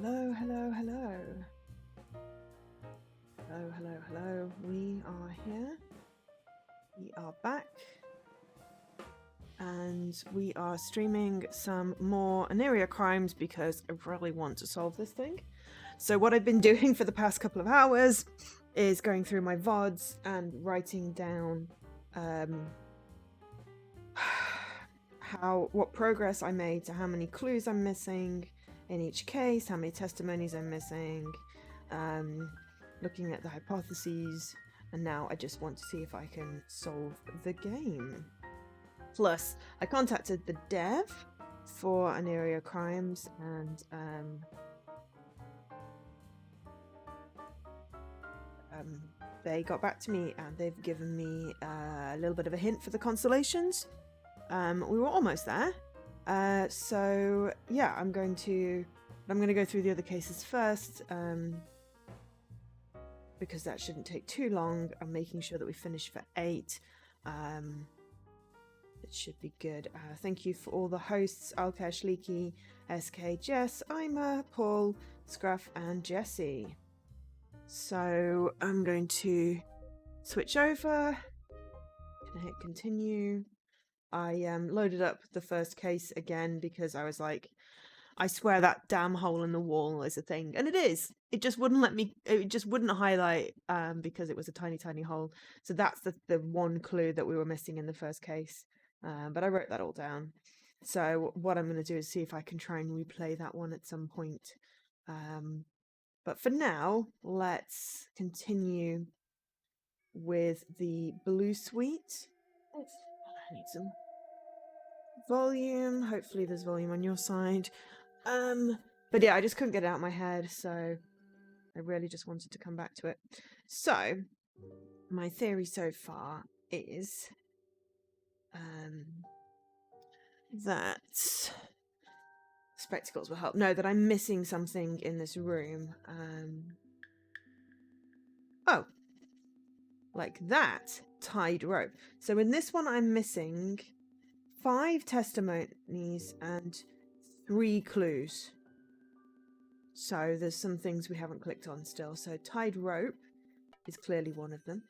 Hello, hello, hello. Hello, hello, hello. We are here. We are back. And we are streaming some more Oniria Crimes because I really want to solve this thing. So what I've been doing for the past couple of hours is going through my VODs and writing down what progress I made, to how many clues I'm missing in each case, how many testimonies I'm missing, looking at the hypotheses, and now I just want to see if I can solve the game. Plus, I contacted the dev for Oniria Crimes, and they got back to me, and they've given me a little bit of a hint for the constellations. We were almost there. So yeah, I'm going to go through the other cases first, because that shouldn't take too long. I'm making sure that we finish for 8. It should be good. Thank you for all the hosts: Alkesh, Leaky, SK, Jess, Ima, Paul, Scruff, and Jesse. So I'm going to switch over. Can I hit continue? I loaded up the first case again because I was like, I swear that damn hole in the wall is a thing. And it is. It just wouldn't let me, it just wouldn't highlight because it was a tiny, tiny hole. So that's the one clue that we were missing in the first case. But I wrote that all down. So what I'm going to do is see if I can try and replay that one at some point. But for now, let's continue with the blue suite. I need some volume. Hopefully there's volume on your side. But yeah, I just couldn't get it out of my head, so I really just wanted to come back to it. So my theory so far is that spectacles will help. No, that I'm missing something in this room. Oh, like that. Tied rope. So in this one I'm missing 5 testimonies and 3 clues. So there's some things we haven't clicked on still. So tied rope is clearly one of them.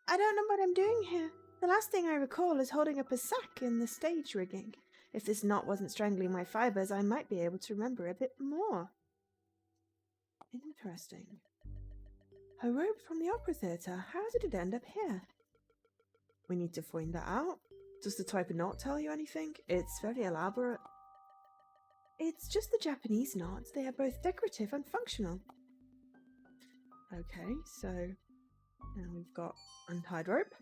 I don't know what I'm doing here. The last thing I recall is holding up a sack in the stage rigging. If this knot wasn't strangling my fibers, I might be able to remember a bit more. Interesting. A rope from the opera theatre. How did it end up here? We need to find that out. Does the type of knot tell you anything? It's very elaborate. It's just the Japanese knots. They are both decorative and functional. Okay, so now we've got untied rope.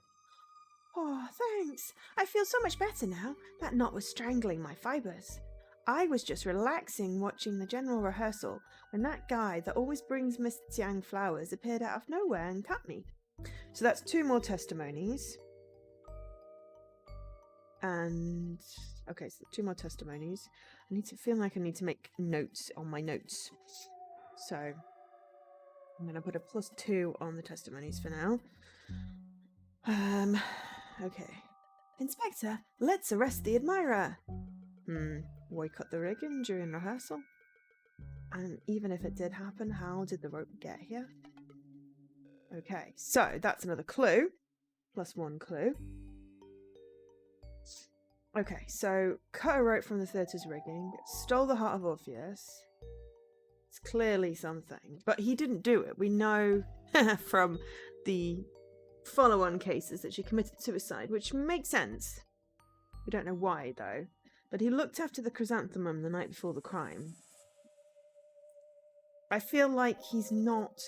Oh, thanks. I feel so much better now. That knot was strangling my fibers. I was just relaxing watching the general rehearsal when that guy that always brings Miss Xiang flowers appeared out of nowhere and cut me. So that's 2 more testimonies. And okay, so 2 more testimonies. I feel like I need to make notes on my notes. So I'm going to put a +2 on the testimonies for now. Okay. Inspector, let's arrest the admirer. Why cut the rigging during rehearsal? And even if it did happen, how did the rope get here? Okay, so that's another clue. +1 clue. Okay, so cut a rope from the theatre's rigging, stole the heart of Orpheus. It's clearly something, but he didn't do it. We know from the follow-on cases that she committed suicide, which makes sense. We don't know why, though. But he looked after the chrysanthemum the night before the crime. I feel like he's not...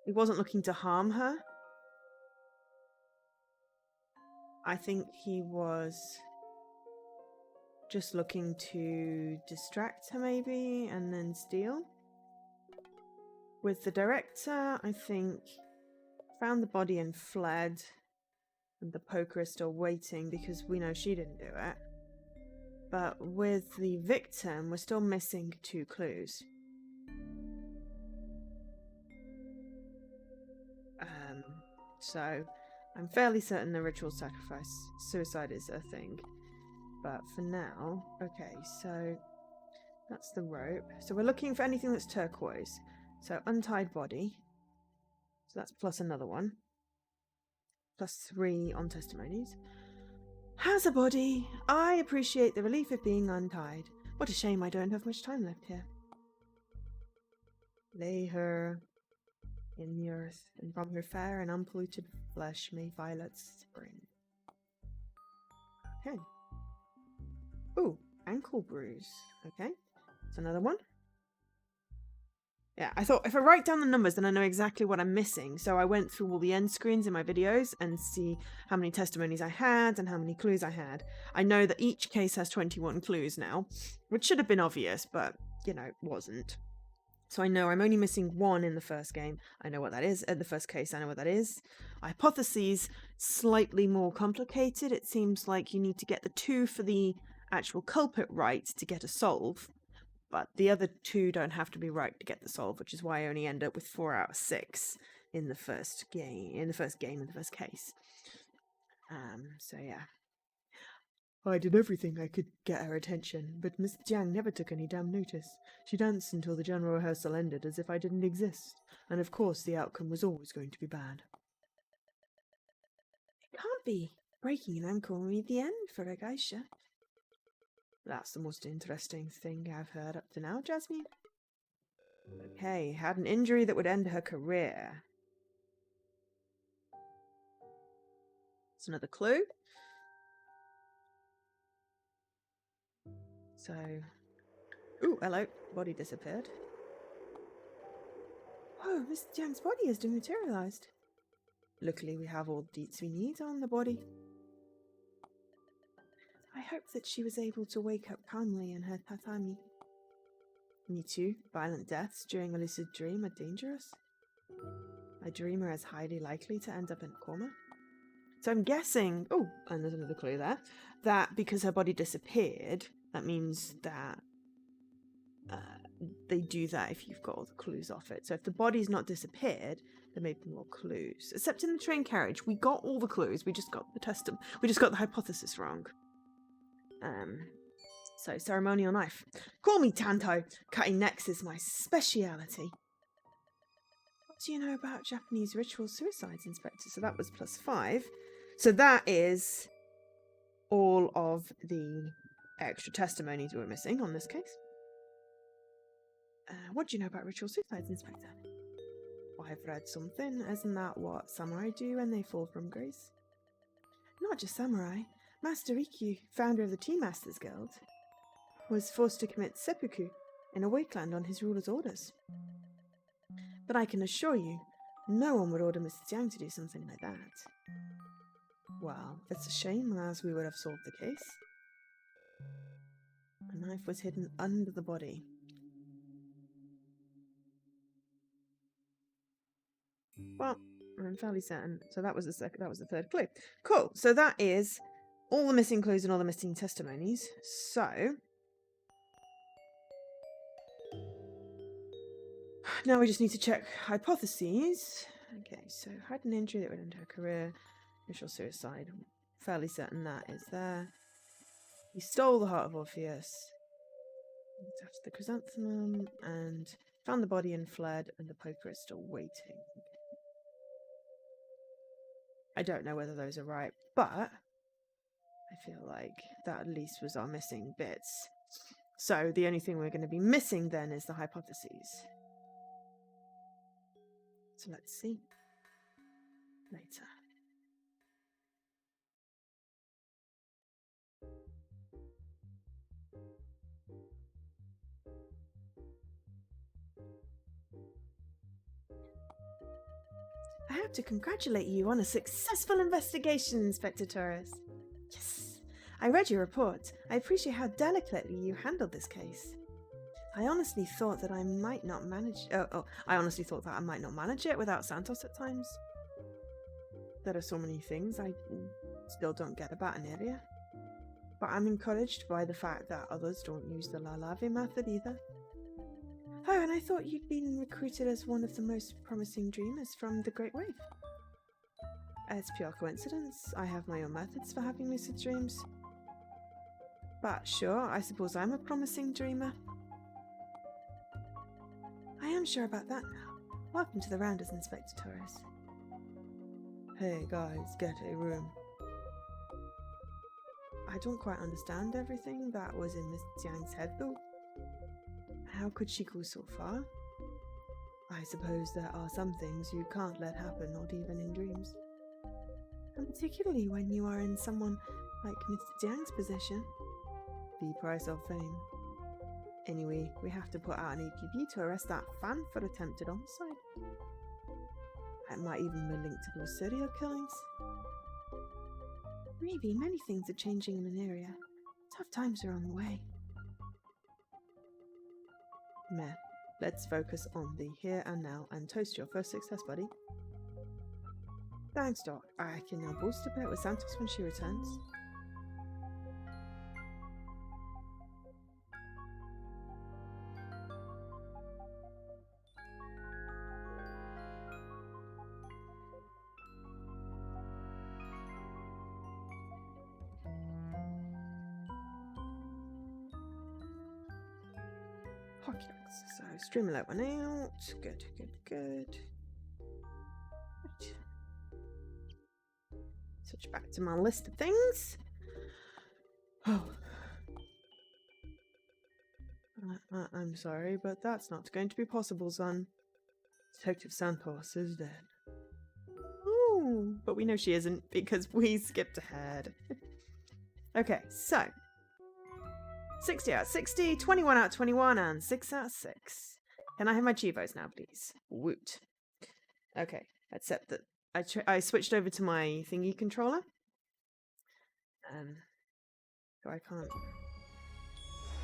he wasn't looking to harm her. I think he was just looking to distract her, maybe, and then steal. With the director, I think found the body and fled, and the poker is still waiting because we know she didn't do it. But with the victim, we're still missing 2 clues. So I'm fairly certain the ritual sacrifice suicide is a thing. But for now, okay, so that's the rope. So we're looking for anything that's turquoise. So untied body. So that's plus another one. Plus 3 on testimonies. Has a body. I appreciate the relief of being untied. What a shame I don't have much time left here. Lay her in the earth, and from her fair and unpolluted flesh may violets spring. Okay. Ooh, ankle bruise. Okay. That's another one. Yeah, I thought if I write down the numbers, then I know exactly what I'm missing. So I went through all the end screens in my videos and see how many testimonies I had and how many clues I had. I know that each case has 21 clues now, which should have been obvious, but, you know, it wasn't. So I know I'm only missing 1 in the first game. I know what that is. In the first case, I know what that is. Hypotheses, slightly more complicated. It seems like you need to get the 2 for the actual culprit right to get a solve. But the other 2 don't have to be right to get the solve, which is why I only end up with 4 out of 6 in the first game, in the first case. So yeah. I did everything I could get her attention, but Miss Jiang never took any damn notice. She danced until the general rehearsal ended as if I didn't exist, and of course the outcome was always going to be bad. It can't be. Breaking an ankle will be the end for a geisha. That's the most interesting thing I've heard up to now, Jasmine. Okay, had an injury that would end her career. That's another clue. So, ooh, hello, body disappeared. Oh, Miss Jiang's body has dematerialized. Luckily, we have all the deets we need on the body. I hope that she was able to wake up calmly in her tatami. Me too. Violent deaths during a lucid dream are dangerous. A dreamer is highly likely to end up in a coma. So I'm guessing, oh, and there's another clue there, that because her body disappeared, that means that they do that if you've got all the clues off it. So if the body's not disappeared, there may be more clues. Except in the train carriage, we got all the clues. We just got the hypothesis wrong. So ceremonial knife. Call me Tanto. Cutting necks is my speciality. What do you know about Japanese ritual suicides, Inspector? So that was plus 5. So that is all of the extra testimonies we were missing on this case. What do you know about ritual suicides, Inspector? Well, I've read something. Isn't that what samurai do when they fall from grace? Not just samurai. Master Rikyu, founder of the Tea Masters Guild, was forced to commit seppuku in a wasteland on his ruler's orders. But I can assure you, no one would order Mr. Jiang to do something like that. Well, it's a shame, as we would have solved the case. A knife was hidden under the body. Well, I'm fairly certain. So that was the third clue. Cool. So that is all the missing clues and all the missing testimonies. So now we just need to check hypotheses. Okay, so had an injury that would end her career. Initial suicide. Fairly certain that is there. He stole the heart of Orpheus. After the chrysanthemum and found the body and fled, and the poker is still waiting. I don't know whether those are right, but I feel like that at least was our missing bits. So the only thing we're going to be missing then is the hypotheses. So let's see. Later. I have to congratulate you on a successful investigation, Inspector Torres. Yes. I read your report. I appreciate how delicately you handled this case. I honestly thought that I might not manage... I honestly thought that I might not manage it without Santos at times. There are so many things I still don't get about Oniria. But I'm encouraged by the fact that others don't use the La Lave method either. Oh, and I thought you'd been recruited as one of the most promising dreamers from the Great Wave. It's pure coincidence. I have my own methods for having lucid dreams. But sure, I suppose I'm a promising dreamer. I am sure about that now. Welcome to the Rounders, Inspector Torres. Hey guys, get a room. I don't quite understand everything that was in Miss Jiang's head though. How could she go so far? I suppose there are some things you can't let happen, not even in dreams. And particularly when you are in someone like Mr. Jiang's position. The price of fame. Anyway, we have to put out an APB to arrest that fan for attempted homicide. It might even be linked to those serial killings. Maybe many things are changing in an area. Tough times are on the way. Meh. Let's focus on the here and now and toast your first success, buddy. Thanks, Doc. I can now boost a bit with Santos when she returns. Hockey. So stream alert went out. Good, good, good. Right. Switch back to my list of things. Oh. I'm sorry, but that's not going to be possible, son. Detective Santos is dead. Ooh, but we know she isn't because we skipped ahead. Okay, so 60 out of 60, 21 out of 21, and 6 out of 6. Can I have my Chivos now, please? Woot. Okay, except that I switched over to my thingy controller. So I can't.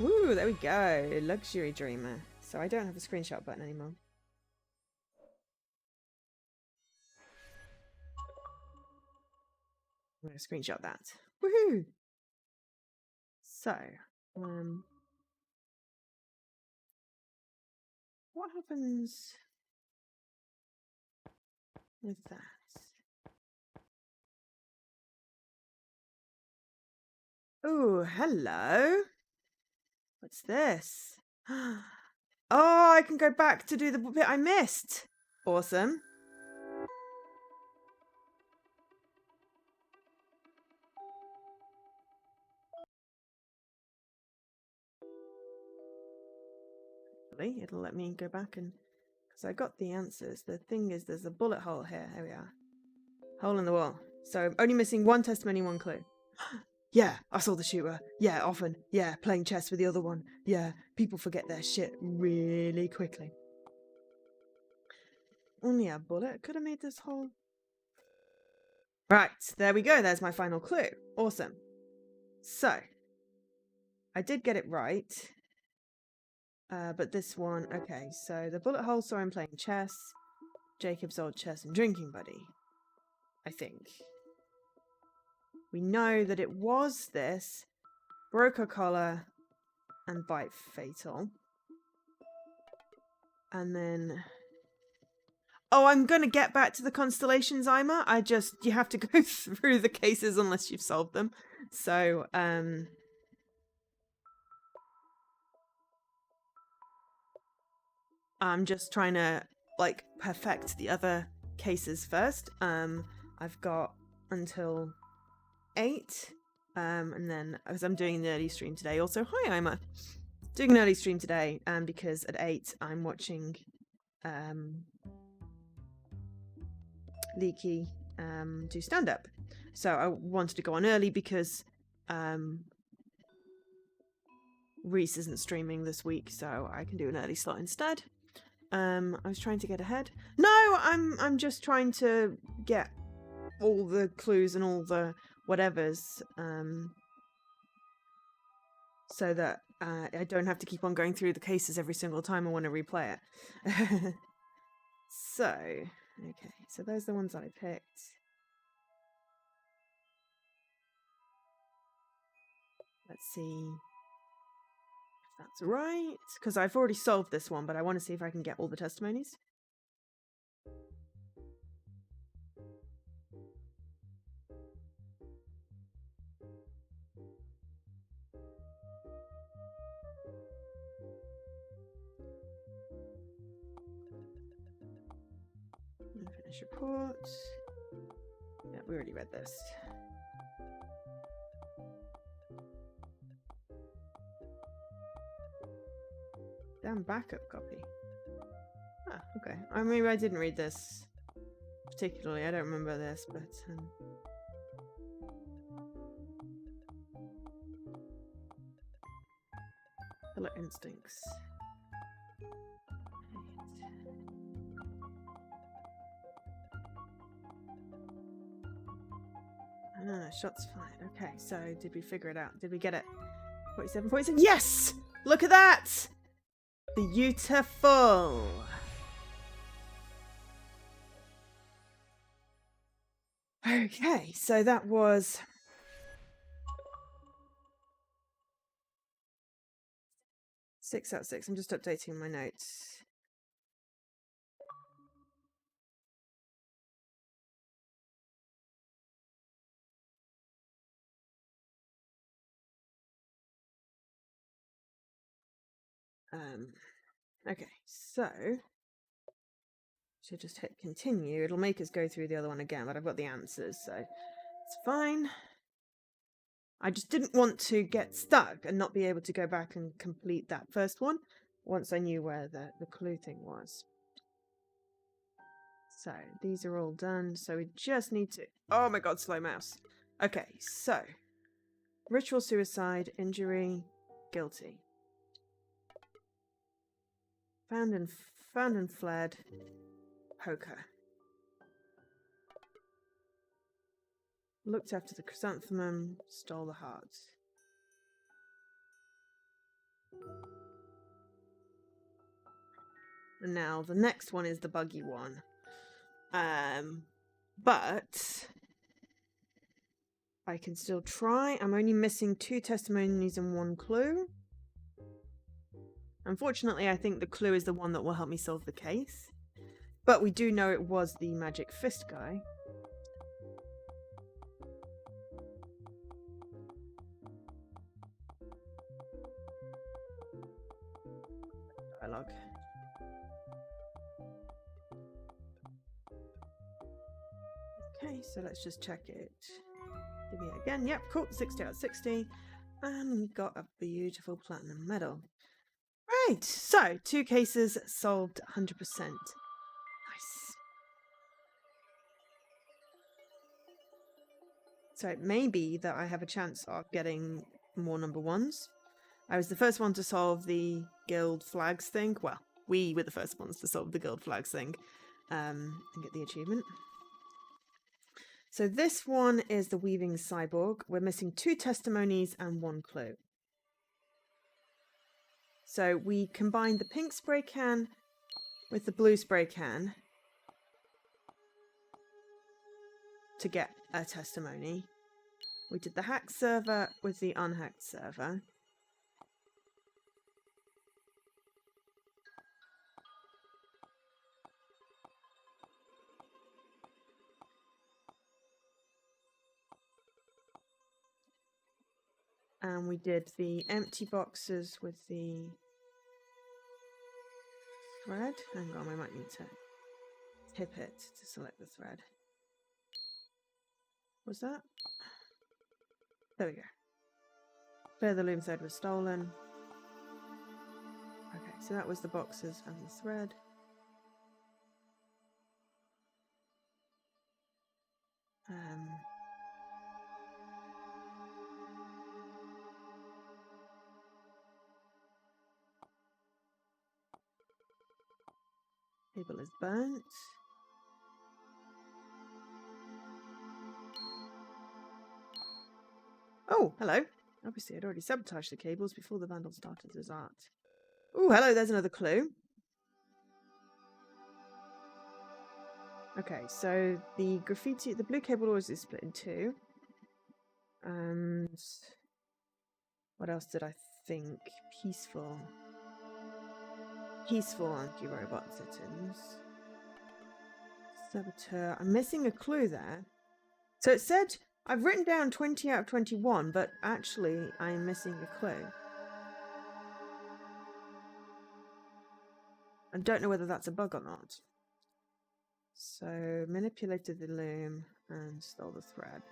Woo, there we go. Luxury Dreamer. So I don't have a screenshot button anymore. I'm going to screenshot that. Woohoo! So, what happens with that? Oh, hello. What's this? Oh, I can go back to do the bit I missed. Awesome. It'll let me go back and... because I got the answers. The thing is, there's a bullet hole here. Here we are. Hole in the wall. So I'm only missing one testimony, one clue. Yeah, I saw the shooter. Yeah, often. Yeah, playing chess with the other one. Yeah, people forget their shit really quickly. Only a bullet could have made this hole. Right, there we go. There's my final clue. Awesome. So, I did get it right. But this one, okay, so the bullet hole saw him playing chess. Jacob's old chess and drinking buddy. I think. We know that it was this. Broke a collar and bite fatal. And then... oh, I'm going to get back to the constellations, Ima. You have to go through the cases unless you've solved them. So, I'm just trying to, like, perfect the other cases first. I've got until 8. And then, as I'm doing an early stream today, also, hi, Ima. Doing an early stream today, because at 8, I'm watching, Leaky do stand-up. So I wanted to go on early because Reese isn't streaming this week, so I can do an early slot instead. I was trying to get ahead. No, I'm just trying to get all the clues and all the whatevers, so that I don't have to keep on going through the cases every single time I want to replay it. So, okay, so those are the ones that I picked. Let's see if that's right, because I've already solved this one, but I want to see if I can get all the testimonies. Finish report. Yeah, we already read this. Damn backup copy. Ah, okay. I mean, I didn't read this particularly. I don't remember this, but killer instincts. Ah, shots fired. Okay, so did we figure it out? Did we get it? 47, 47. Yes! Look at that! Beautiful. Okay, so that was 6 out of 6. I'm just updating my notes. Okay, so should just hit continue. It'll make us go through the other one again, but I've got the answers, so it's fine. I just didn't want to get stuck and not be able to go back and complete that first one once I knew where the clue thing was. So these are all done, so we just need to... Oh my god, slow mouse. Okay, so ritual suicide, injury, guilty. Found and fled, poker. Looked after the chrysanthemum, stole the heart. And now the next one is the buggy one. But I can still try. I'm only missing 2 testimonies and 1 clue. Unfortunately, I think the clue is the one that will help me solve the case. But we do know it was the magic fist guy. Dialogue. Okay, so let's just check it. Give it again. Yep, cool. 60 out of 60. And we got a beautiful platinum medal. Right, so 2 cases solved 100%. Nice. So it may be that I have a chance of getting more number 1s. I was the first one to solve the guild flags thing. Well, we were the first ones to solve the guild flags thing and get the achievement. So this one is the weaving cyborg. We're missing 2 testimonies and 1 clue. So we combined the pink spray can with the blue spray can to get a testimony. We did the hacked server with the unhacked server. And we did the empty boxes with the thread. Hang on, we might need to tip it to select the thread. Was that? There we go. Clear the loom thread was stolen. Okay, so that was the boxes and the thread. Cable is burnt. Oh, hello. Obviously, I'd already sabotaged the cables before the vandal started his art. Oh, hello, there's another clue. Okay, so the graffiti, the blue cable always is split in 2. And what else did I think? Peaceful. Peaceful anti-robot settings. Saboteur. I'm missing a clue there. So it said I've written down 20 out of 21, but actually I'm missing a clue. I don't know whether that's a bug or not. So, manipulated the loom and stole the thread.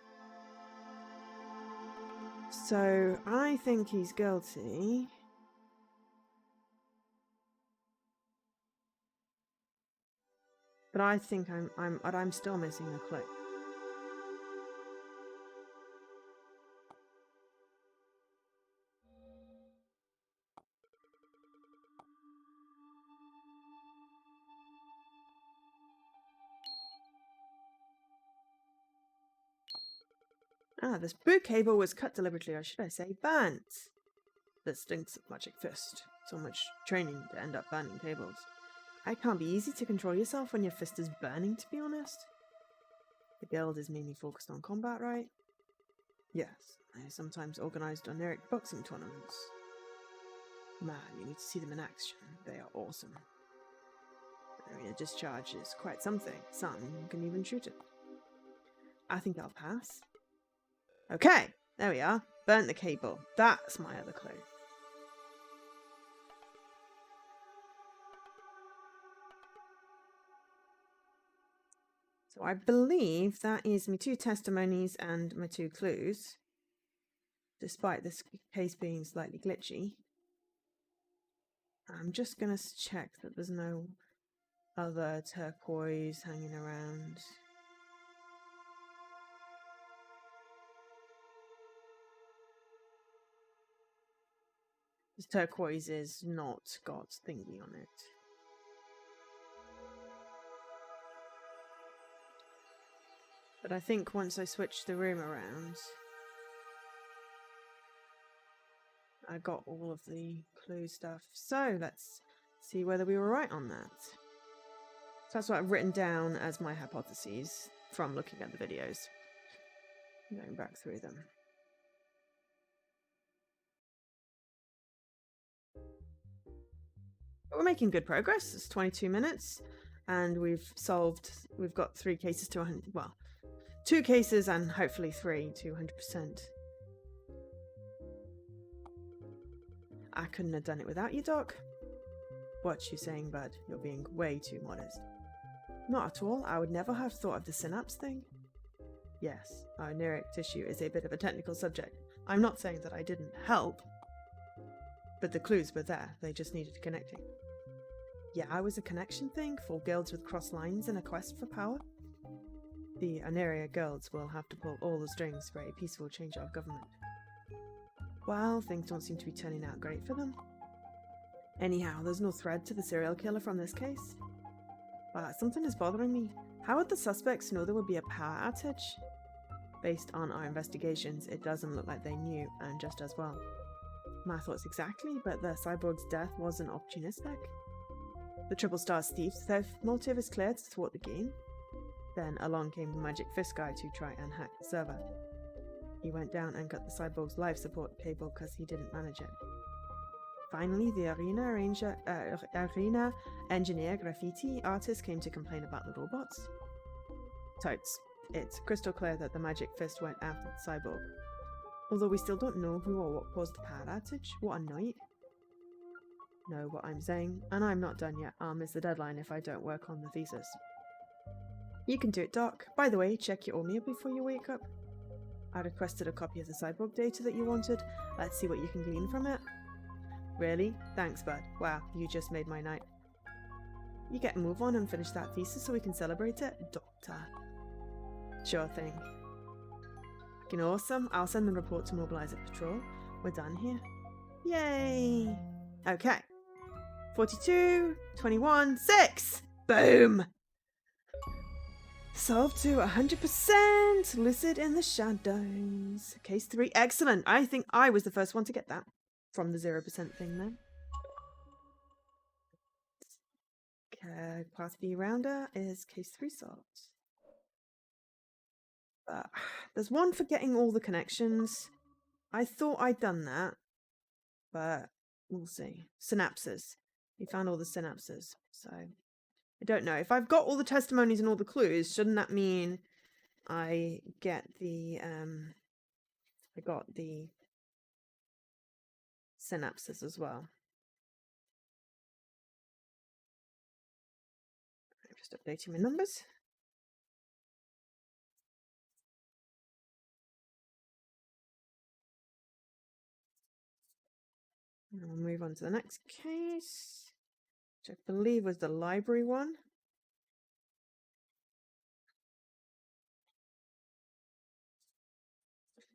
So, I think he's guilty. But I think I'm still missing a clue. Ah, this boot cable was cut deliberately, or should I say burnt. That stinks of magic fist. So much training to end up burning cables. It can't be easy to control yourself when your fist is burning, to be honest. The guild is mainly focused on combat, right? Yes, I sometimes organised Oniric boxing tournaments. Man, you need to see them in action. They are awesome. Arena discharge is quite something. Some can even shoot it. I think I'll pass. Okay, there we are. Burnt the cable. That's my other clue. So I believe that is my 2 testimonies and my 2 clues. Despite this case being slightly glitchy. I'm just going to check that there's no other turquoise hanging around. This turquoise is not got thingy on it. But I think once I switch the room around, I got all of the clue stuff. So let's see whether we were right on that. So that's what I've written down as my hypotheses from looking at the videos. Going back through them. But we're making good progress. It's 22 minutes and we've got 3 cases to 100, well, 2 cases and hopefully 3 to 100%. I couldn't have done it without you, Doc. What you saying, bud? You're being way too modest. Not at all. I would never have thought of the synapse thing. Yes, our Oniric tissue is a bit of a technical subject. I'm not saying that I didn't help, but the clues were there. They just needed connecting. Yeah, I was a connection thing for guilds with cross lines in a quest for power. The Oniria guilds will have to pull all the strings for a peaceful change of government. Well, things don't seem to be turning out great for them. Anyhow, there's no thread to the serial killer from this case. But something is bothering me. How would the suspects know there would be a power outage? Based on our investigations, it doesn't look like they knew, and just as well. My thoughts exactly, but the cyborg's death wasn't opportunistic. The Triple Star's thief's theft motive is clear to thwart the game. Then along came the Magic Fist guy to try and hack the server. He went down and cut the cyborg's life support cable because he didn't manage it. Finally, the arena engineer graffiti artist came to complain about the robots. Totes. It's crystal clear that the Magic Fist went after the cyborg. Although we still don't know who or what caused the power outage. What a night. Know what I'm saying? And I'm not done yet. I'll miss the deadline if I don't work on the thesis. You can do it, Doc. By the way, check your oatmeal before you wake up. I requested a copy of the cyborg data that you wanted. Let's see what you can glean from it. Really? Thanks, bud. Wow, you just made my night. You get a move on and finish that thesis so we can celebrate it, Doctor. Sure thing. Fucking awesome. I'll send the report to Mobilizer Patrol. We're done here. Yay! Okay. 42, 21, 6! Boom! Solved to 100%! Lucid in the shadows. Case 3. Excellent. I think I was the first one to get that. From the 0% thing then. Class B rounder is case 3 solved. There's one for getting all the connections. I thought I'd done that, but we'll see. Synapses. We found all the synapses, so I don't know. If I've got all the testimonies and all the clues, shouldn't that mean I get the I got the synapses as well? I'm just updating my numbers. And we'll move on to the next case, which I believe was the library one.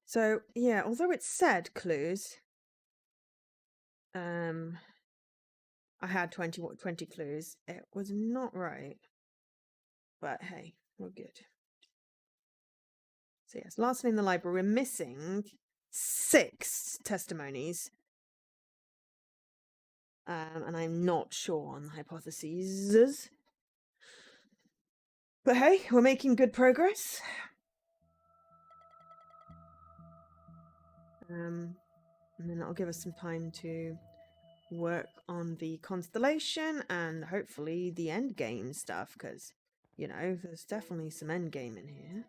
So, yeah, although it said clues, I had 20 clues. It was not right. But hey, we're good. So yes, lastly in the library, we're missing 6 testimonies. And I'm not sure on the hypotheses. But hey, we're making good progress. And then that'll give us some time to work on the constellation and hopefully the end game stuff, because, you know, there's definitely some end game in here.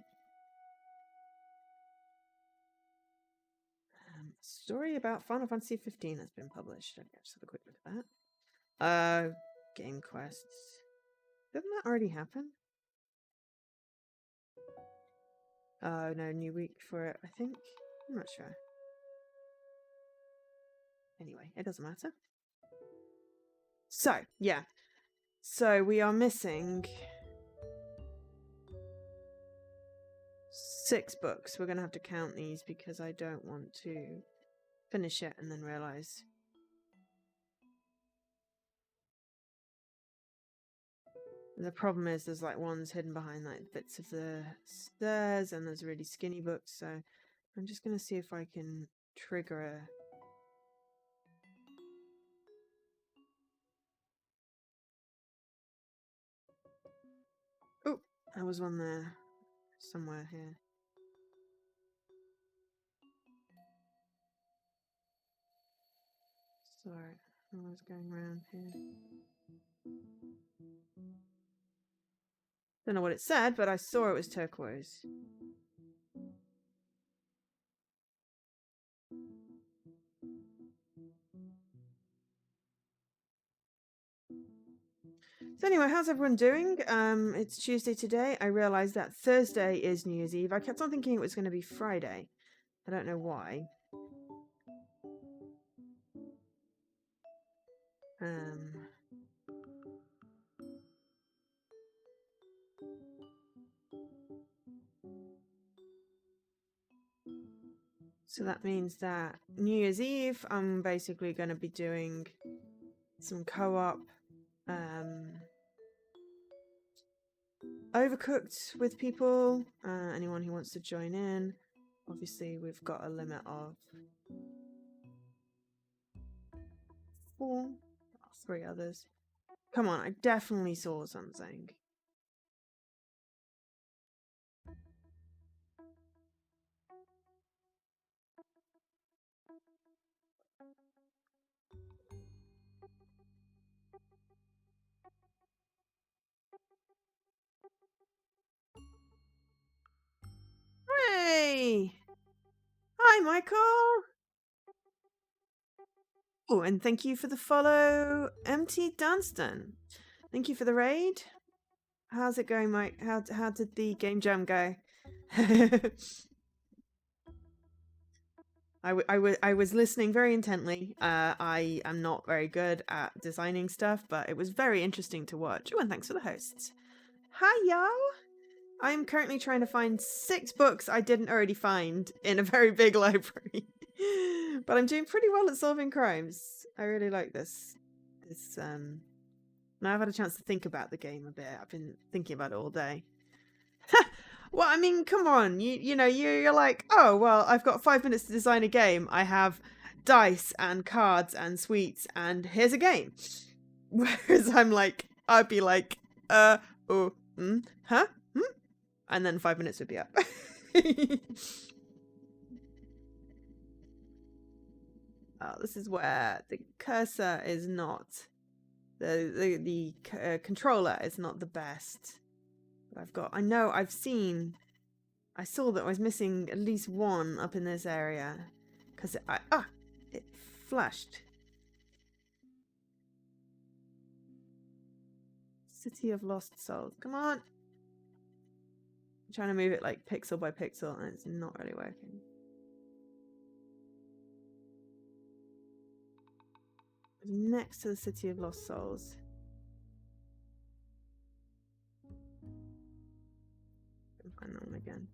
Story about Final Fantasy 15 has been published. Okay, just have a quick look at that. Game quests. Didn't that already happen? Oh no, new week for it, I think. I'm not sure. Anyway, it doesn't matter. So, yeah. So we are missing 6 books. We're going to have to count these because I don't want to finish it and then realise. The problem is there's like ones hidden behind like bits of the stairs and there's really skinny books. So I'm just going to see if I can trigger a... Oh, there was one there somewhere here. Sorry, I was going around here. Don't know what it said, but I saw it was turquoise. So anyway, how's everyone doing? It's Tuesday today. I realised that Thursday is New Year's Eve. I kept on thinking it was going to be Friday. I don't know why. So that means that New Year's Eve, I'm basically going to be doing some co-op Overcooked with people. Anyone who wants to join in. Obviously, we've got a limit of 4, 3 others. Come on, I definitely saw something. Hey! Hi, Michael! Oh, and thank you for the follow, MT Dunstan. Thank you for the raid. How's it going, Mike? How did the game jam go? I was listening very intently. I am not very good at designing stuff, but it was very interesting to watch. Oh, and thanks for the hosts. Hi, y'all! I'm currently trying to find 6 books I didn't already find in a very big library. But I'm doing pretty well at solving crimes. I really like this. Now I've had a chance to think about the game a bit. I've been thinking about it all day. Well, I mean, come on. You know, you're like, oh, well, I've got 5 minutes to design a game. I have dice and cards and sweets, and here's a game. Whereas I'd be like, huh? And then 5 minutes would be up. Oh, this is where the cursor is not, the controller is not the best. But I saw that I was missing at least 1 up in this area. Because it flashed. City of Lost Souls. Come on. I'm trying to move it like pixel by pixel and it's not really working. Next to the City of Lost Souls. Find that one again.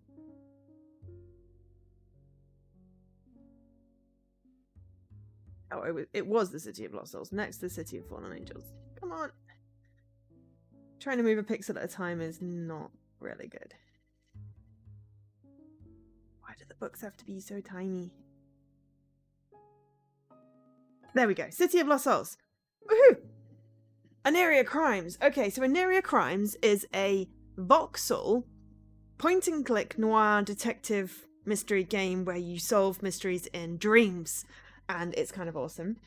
Oh, it was the City of Lost Souls, next to the City of Fallen Angels. Come on. Trying to move a pixel at a time is not really good. Why do the books have to be so tiny? There we go. City of Lost Souls. Woohoo! Oniria Crimes. Okay, so Oniria Crimes is a voxel point-and-click noir detective mystery game where you solve mysteries in dreams. And it's kind of awesome.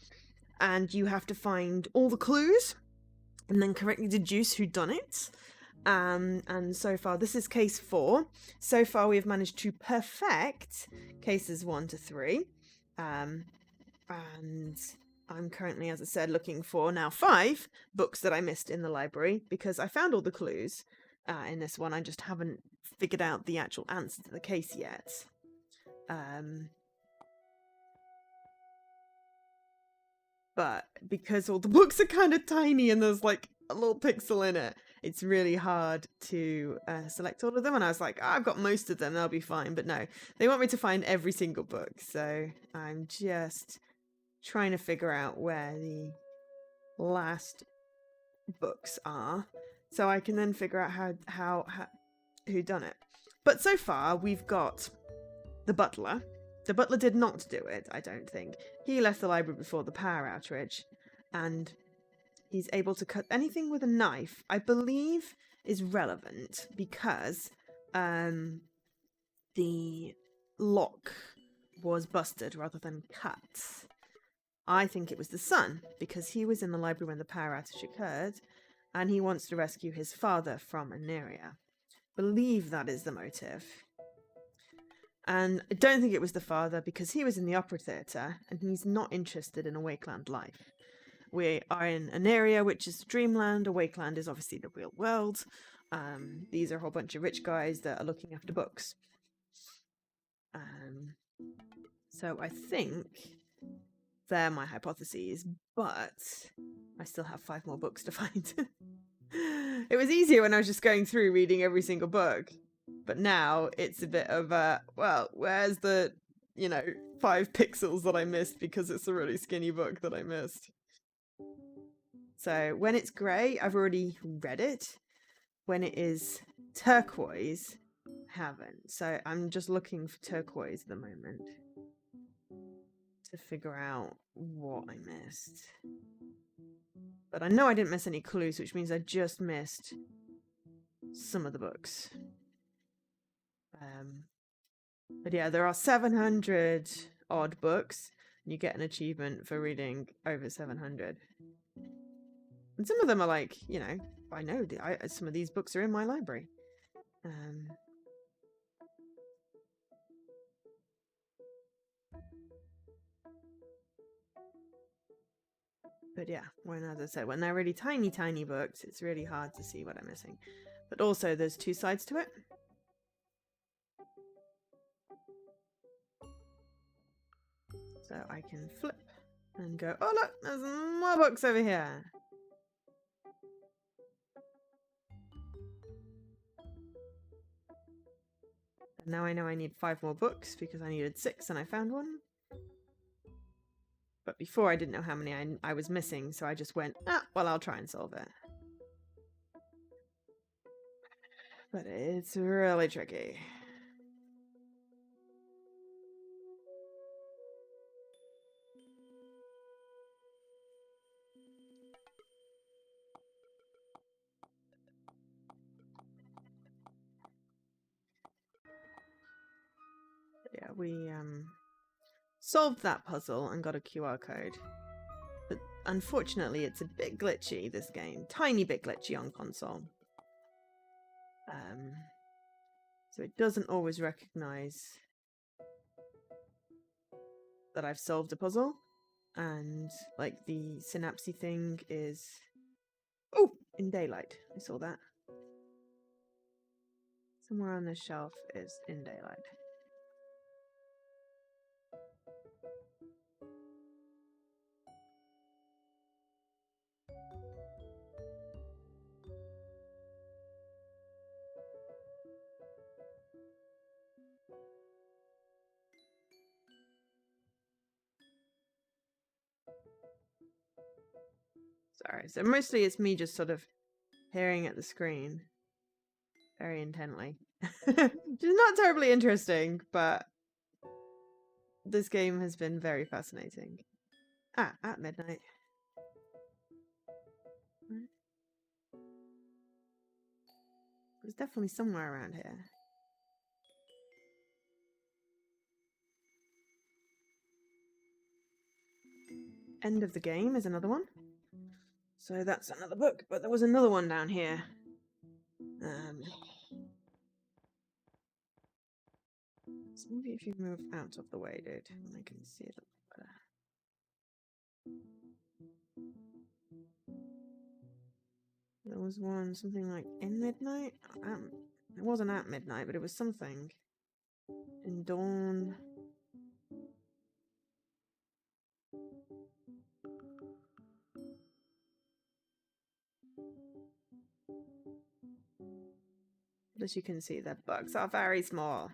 And you have to find all the clues and then correctly deduce who done it. And so far, this is case 4. So far, we have managed to perfect cases 1 to 3. And I'm currently, as I said, looking for now 5 books that I missed in the library because I found all the clues in this one. I just haven't figured out the actual answer to the case yet. But because all the books are kind of tiny and there's like a little pixel in it, it's really hard to select all of them. And I was like, oh, I've got most of them, that'll be fine. But no, they want me to find every single book. So I'm just trying to figure out where the last books are so I can then figure out how who done it. But so far we've got the butler. The butler did not do it, I don't think. He left the library before the power outage, and he's able to cut anything with a knife, I believe is relevant because the lock was busted rather than cut. I think it was the son, because he was in the library when the power outage occurred, and he wants to rescue his father from Oniria. Believe that is the motive. And I don't think it was the father because he was in the opera theatre and he's not interested in a Wakeland life. We are in an area which is dreamland. A Wakeland is obviously the real world. These are a whole bunch of rich guys that are looking after books. So I think they're my hypotheses, but I still have 5 more books to find. It was easier when I was just going through reading every single book. But now it's a bit of a, well, where's the, 5 pixels that I missed because it's a really skinny book that I missed. So when it's grey, I've already read it. When it is turquoise, I haven't. So I'm just looking for turquoise at the moment to figure out what I missed. But I know I didn't miss any clues, which means I just missed some of the books. But yeah, there are 700 odd books, and you get an achievement for reading over 700. And some of them are like, I know some of these books are in my library. But yeah, as I said, when they're really tiny, tiny books, it's really hard to see what I'm missing. But also, there's 2 sides to it. So I can flip and go, oh look, there's more books over here. And now I know I need 5 more books because I needed 6 and I found one. But before I didn't know how many I was missing, so I just went, well, I'll try and solve it. But it's really tricky. Yeah, we solved that puzzle and got a QR code. But unfortunately, it's a bit glitchy, this game. Tiny bit glitchy on console. So it doesn't always recognize that I've solved a puzzle. And, like, the synapsy thing is... Oh! In daylight. I saw that. Somewhere on this shelf is in daylight. Sorry. So mostly it's me just sort of peering at the screen very intently. Which is not terribly interesting, but this game has been very fascinating. Ah, at midnight. There's definitely somewhere around here. End of the game is another one. So that's another book, but there was another one down here. So maybe if you move out of the way, dude, then I can see it better. There was one, something like in midnight? It wasn't at midnight, but it was something. In dawn. As you can see, the bugs are very small.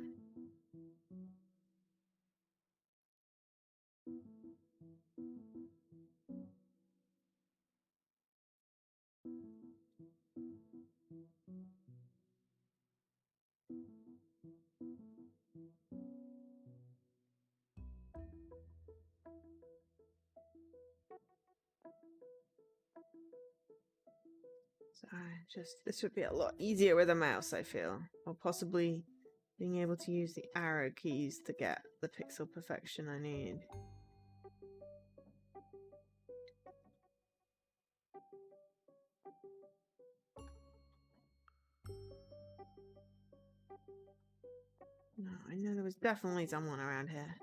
So this would be a lot easier with a mouse, I feel. Or possibly being able to use the arrow keys to get the pixel perfection I need. No, I know there was definitely someone around here.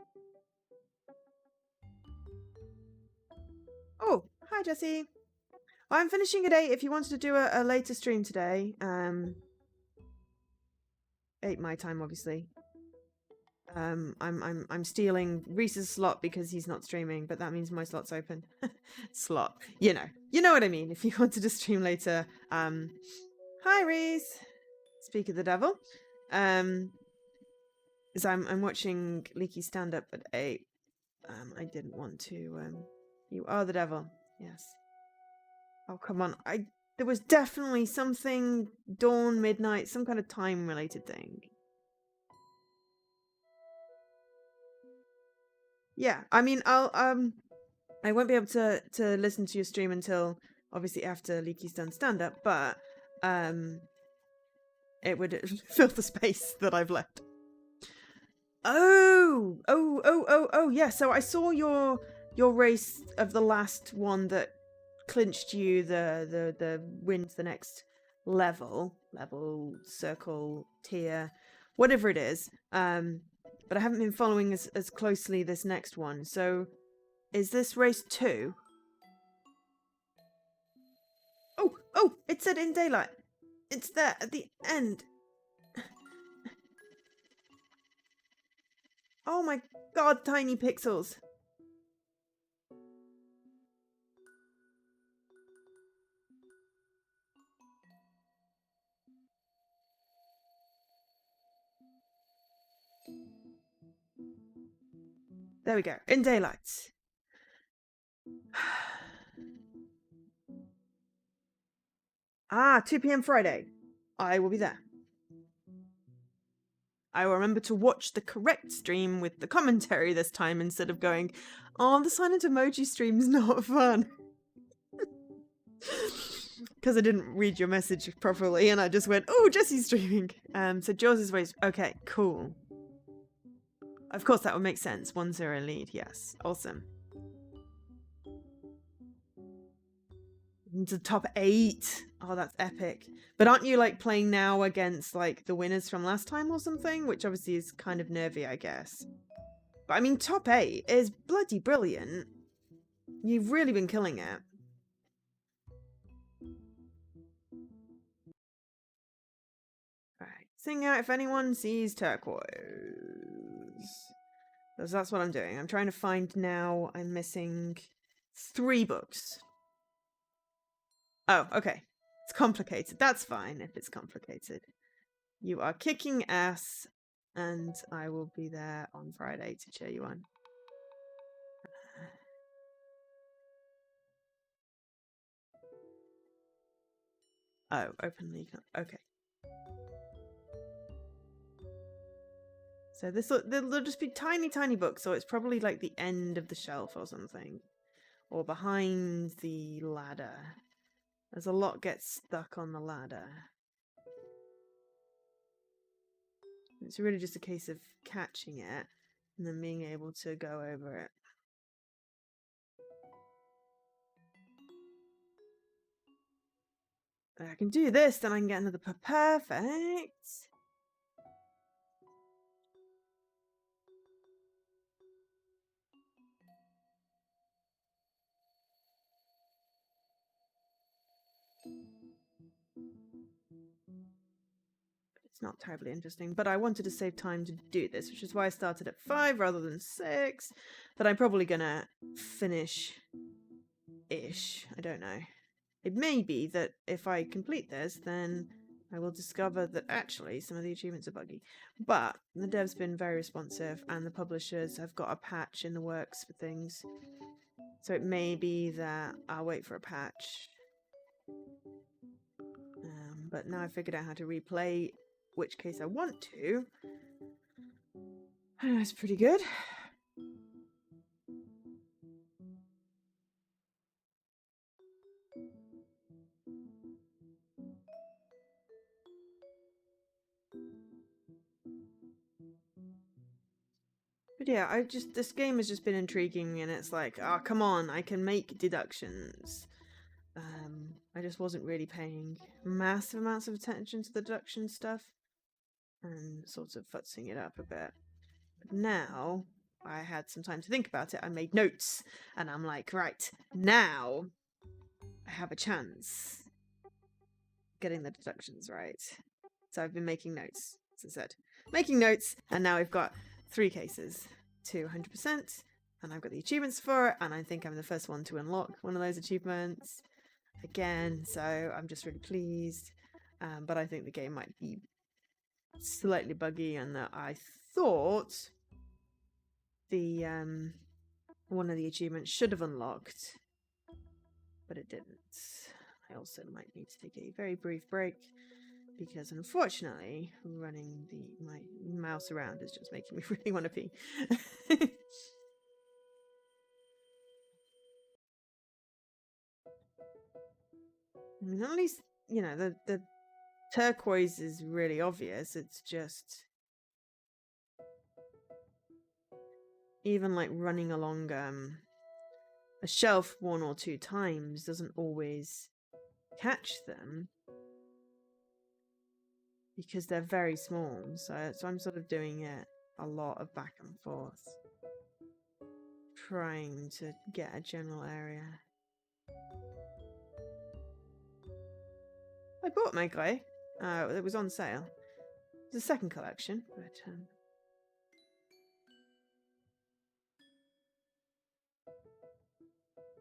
Oh, hi Jesse. I'm finishing at 8 if you wanted to do a later stream today. 8 my time, obviously. I'm stealing Reese's slot because he's not streaming, but that means my slot's open. Slot. You know what I mean. If you wanted to stream later. Hi Reese. Speak of the devil. Because I'm watching Leaky stand up at 8. I didn't want to you are the devil. Yes. Oh come on. There was definitely something dawn, midnight, some kind of time related thing. Yeah, I mean I won't be able to listen to your stream until obviously after Leaky's done stand up, but it would fill the space that I've left. Oh, yeah. So I saw your race of the last one that clinched you the win to the next level, circle, tier, whatever it is. But I haven't been following as closely this next one. So is this race 2? Oh, it said in daylight. It's there at the end. Oh my god, tiny pixels. There we go. In daylight. 2 p.m. Friday. I will be there. I will remember to watch the correct stream with the commentary this time instead of going, oh, the silent emoji stream's not fun. Because I didn't read your message properly and I just went, oh, Jesse's streaming. So Jaws is raised. Okay, cool. Of course, that would make sense. 1-0 lead, yes. Awesome. Into top 8. Oh, that's epic. But aren't you like playing now against like the winners from last time or something? Which obviously is kind of nervy, I guess. But I mean, top 8 is bloody brilliant. You've really been killing it. Alright. Sing out if anyone sees turquoise. Because that's what I'm doing. I'm trying to find now. I'm missing 3 books. Oh, okay. It's complicated. That's fine if it's complicated. You are kicking ass, and I will be there on Friday to cheer you on. Oh, openly. Okay. So there'll just be tiny, tiny books. So it's probably like the end of the shelf or something. Or behind the ladder. There's a lot gets stuck on the ladder. It's really just a case of catching it and then being able to go over it. If I can do this, then I can get another perfect. It's not terribly interesting, but I wanted to save time to do this, which is why I started at 5 rather than 6. But I'm probably gonna finish-ish. I don't know. It may be that if I complete this, then I will discover that actually some of the achievements are buggy. But the dev's been very responsive, and the publishers have got a patch in the works for things. So it may be that I'll wait for a patch. But now I've figured out how to replay, which case I want to. That's pretty good. But yeah, this game has just been intriguing me, and it's like, oh, come on, I can make deductions. I just wasn't really paying massive amounts of attention to the deduction stuff and sort of futzing it up a bit. But now I had some time to think about it. I made notes, and I'm like, right, now I have a chance getting the deductions right. So I've been making notes, as I said. Making notes, and now we've got 3 cases to 100%, and I've got the achievements for it, and I think I'm the first one to unlock one of those achievements again, so I'm just really pleased. But I think the game might be slightly buggy, and that I thought the one of the achievements should have unlocked, but it didn't. I also might need to take a very brief break, because unfortunately running my mouse around is just making me really want to pee. I mean, at least, you know, the turquoise is really obvious. It's just even like running along a shelf 1 or 2 times doesn't always catch them, because they're very small. So I'm sort of doing it a lot of back and forth, trying to get a general area. I bought my grey. It was on sale. It's a second collection, but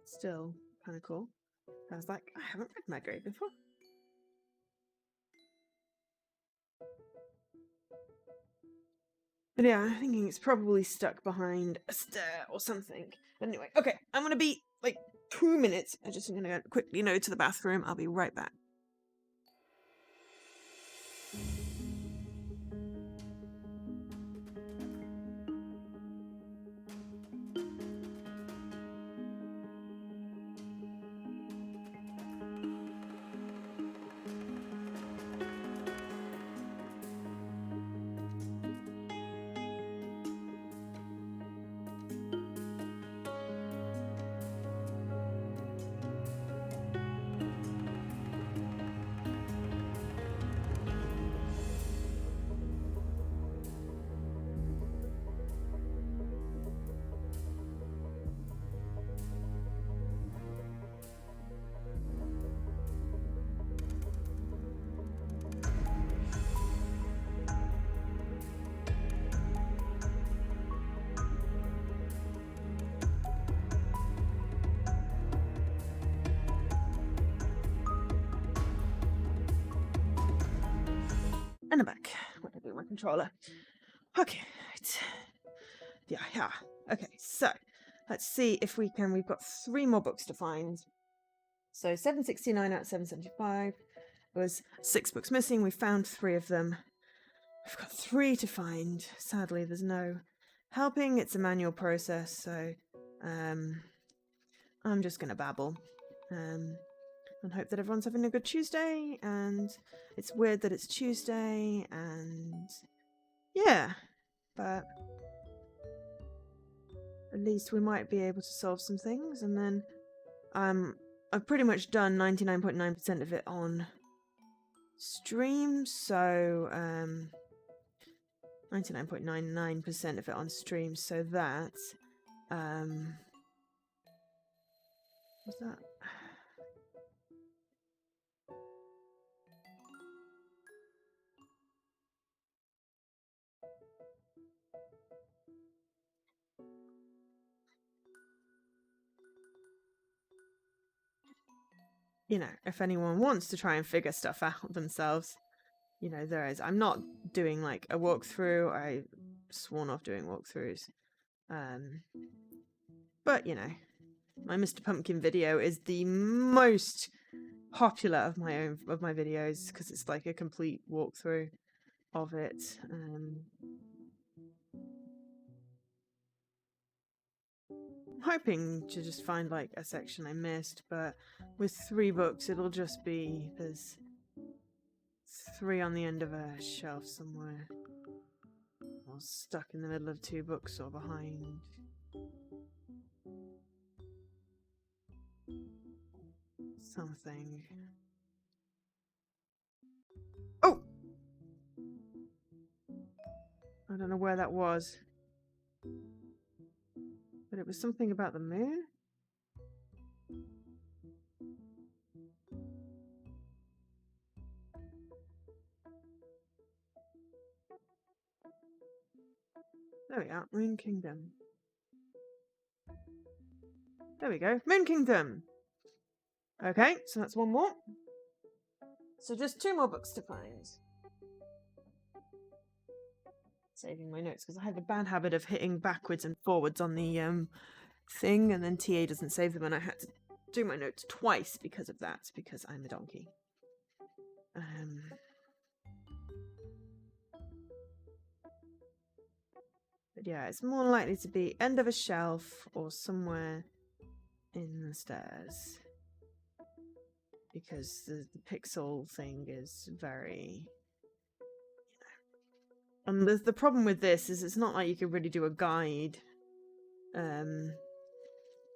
still kind of cool. I was like, I haven't read my grey before. But yeah, I'm thinking it's probably stuck behind a stair or something. But anyway, okay, I'm gonna be like 2 minutes. I'm just gonna quickly go to the bathroom. I'll be right back. And I'm back. What did I do with my controller? Okay, right. Yeah. Okay, so let's see if we can. We've got 3 more books to find. So 769 out of 775. was 6 books missing. We found 3 of them. I've got 3 to find. Sadly, there's no helping. It's a manual process, so I'm just gonna babble. And hope that everyone's having a good Tuesday, and it's weird that it's Tuesday, and yeah, but at least we might be able to solve some things. And then I've pretty much done 99.9% of it on stream, so 99.99% of it on stream, so that what's that? You know, if anyone wants to try and figure stuff out themselves, you know, there is. I'm not doing like a walkthrough. I sworn off doing walkthroughs. But you know, my Mr. Pumpkin video is the most popular of my videos because it's like a complete walkthrough of it. I'm hoping to just find like a section I missed, but with 3 books it'll just be there's 3 on the end of a shelf somewhere, or stuck in the middle of 2 books or behind. Something. Oh! I don't know where that was. But it was something about the moon? There we are. Moon Kingdom. There we go. Moon Kingdom! Okay, so that's 1 more. So just 2 more books to find. Saving my notes because I have a bad habit of hitting backwards and forwards on the thing, and then TA doesn't save them, and I had to do my notes twice because of that, because I'm a donkey. But yeah, it's more likely to be end of a shelf or somewhere in the stairs, because the pixel thing is very... And the problem with this is it's not like you could really do a guide,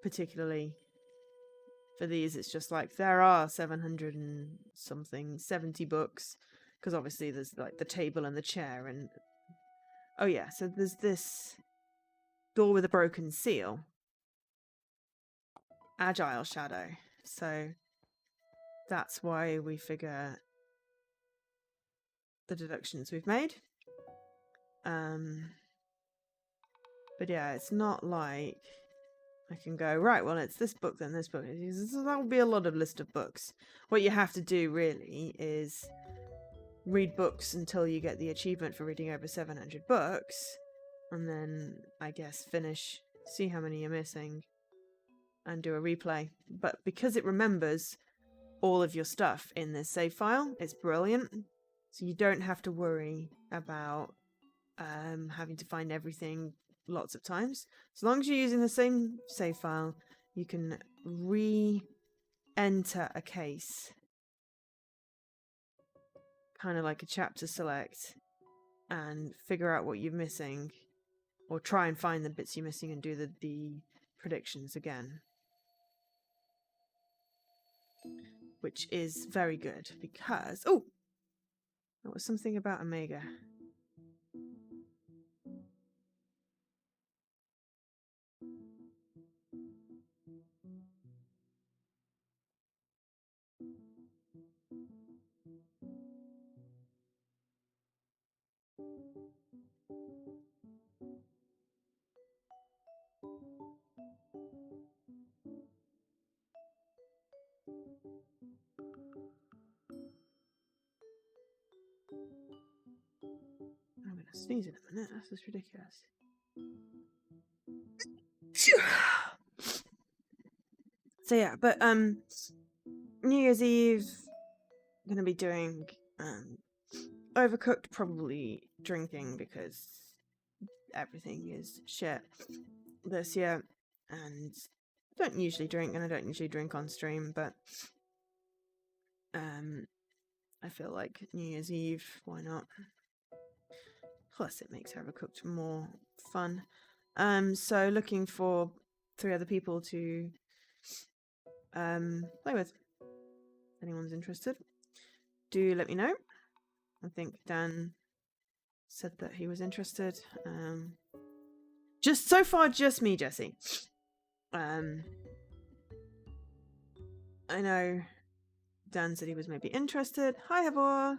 particularly for these. It's just like there are 700 and something, 70 books, because obviously there's like the table and the chair, and oh yeah, so there's this door with a broken seal, agile shadow, so that's why we figure the deductions we've made. But yeah, it's not like I can go, right, well, it's this book, then this book. That will be a lot of list of books. What you have to do, really, is read books until you get the achievement for reading over 700 books, and then, I guess, finish, see how many you're missing, and do a replay. But because it remembers all of your stuff in this save file, it's brilliant. So you don't have to worry about having to find everything lots of times. As long as you're using the same save file, you can re-enter a case, kind of like a chapter select, and figure out what you're missing, or try and find the bits you're missing and do the predictions again, which is very good because that was something about Omega. I'm gonna sneeze in a minute. That's just ridiculous. So yeah, but New Year's Eve, going to be doing Overcooked, probably drinking because everything is shit this year, and I don't usually drink, and I don't usually drink on stream, but I feel like New Year's Eve, why not? Plus it makes Overcooked more fun. So looking for 3 other people to play with. If anyone's interested, do let me know. I think Dan said that he was interested. Just so far, just me, Jesse. I know Dan said he was maybe interested. Hi, Havor.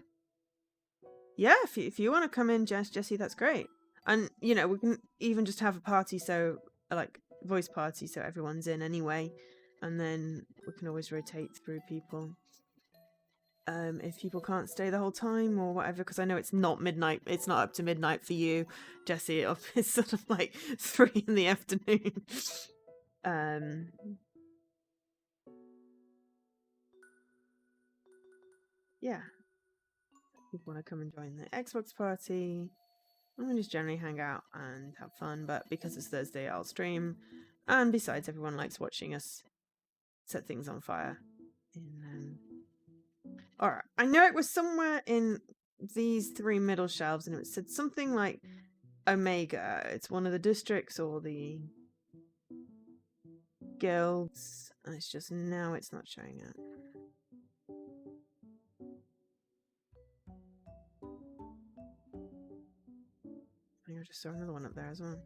Yeah, if you want to come in, Jesse, that's great. And, you know, we can even just have a party, so, like, voice party, so everyone's in anyway. And then we can always rotate through people. If people can't stay the whole time or whatever, because I know it's not midnight. It's not up to midnight for you, Jesse. It's sort of like 3 in the afternoon. Yeah. People want to come and join the Xbox party. We just generally hang out and have fun, but because it's Thursday, I'll stream. And besides, everyone likes watching us set things on fire. Alright, I know it was somewhere in these 3 middle shelves, and it said something like Omega. It's one of the districts or the guilds, and it's just now it's not showing it. I think I just saw another one up there as well.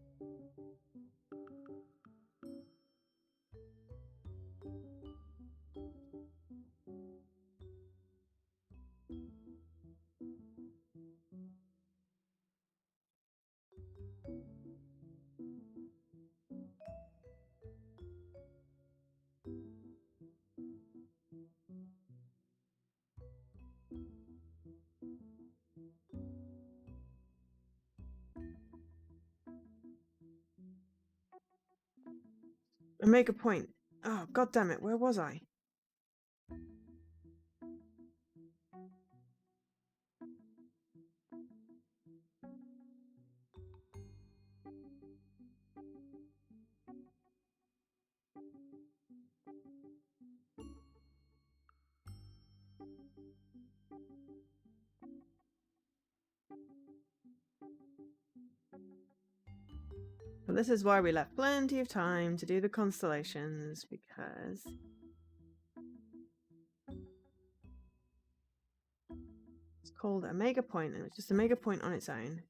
Omega Point. Oh, god damn it, where was I? Well, this is why we left plenty of time to do the constellations, because it's called Omega Point, and it's just Omega Point on its own.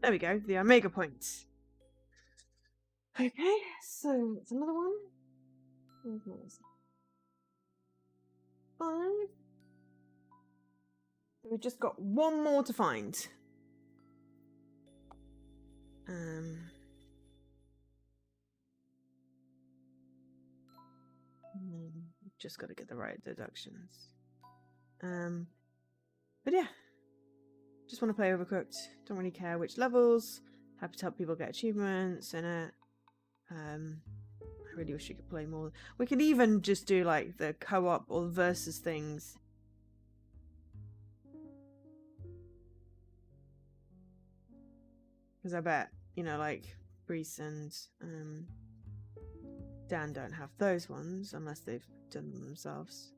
There we go, the Omega Point. Okay, so it's another one. Five. We've just got one more to find. Just got to get the right deductions. But yeah, just want to play Overcooked. Don't really care which levels. Happy to help people get achievements in it. I really wish you could play more. We could even just do like the co-op or versus things. Because I bet, you know, like Brees and Dan don't have those ones unless they've done them themselves.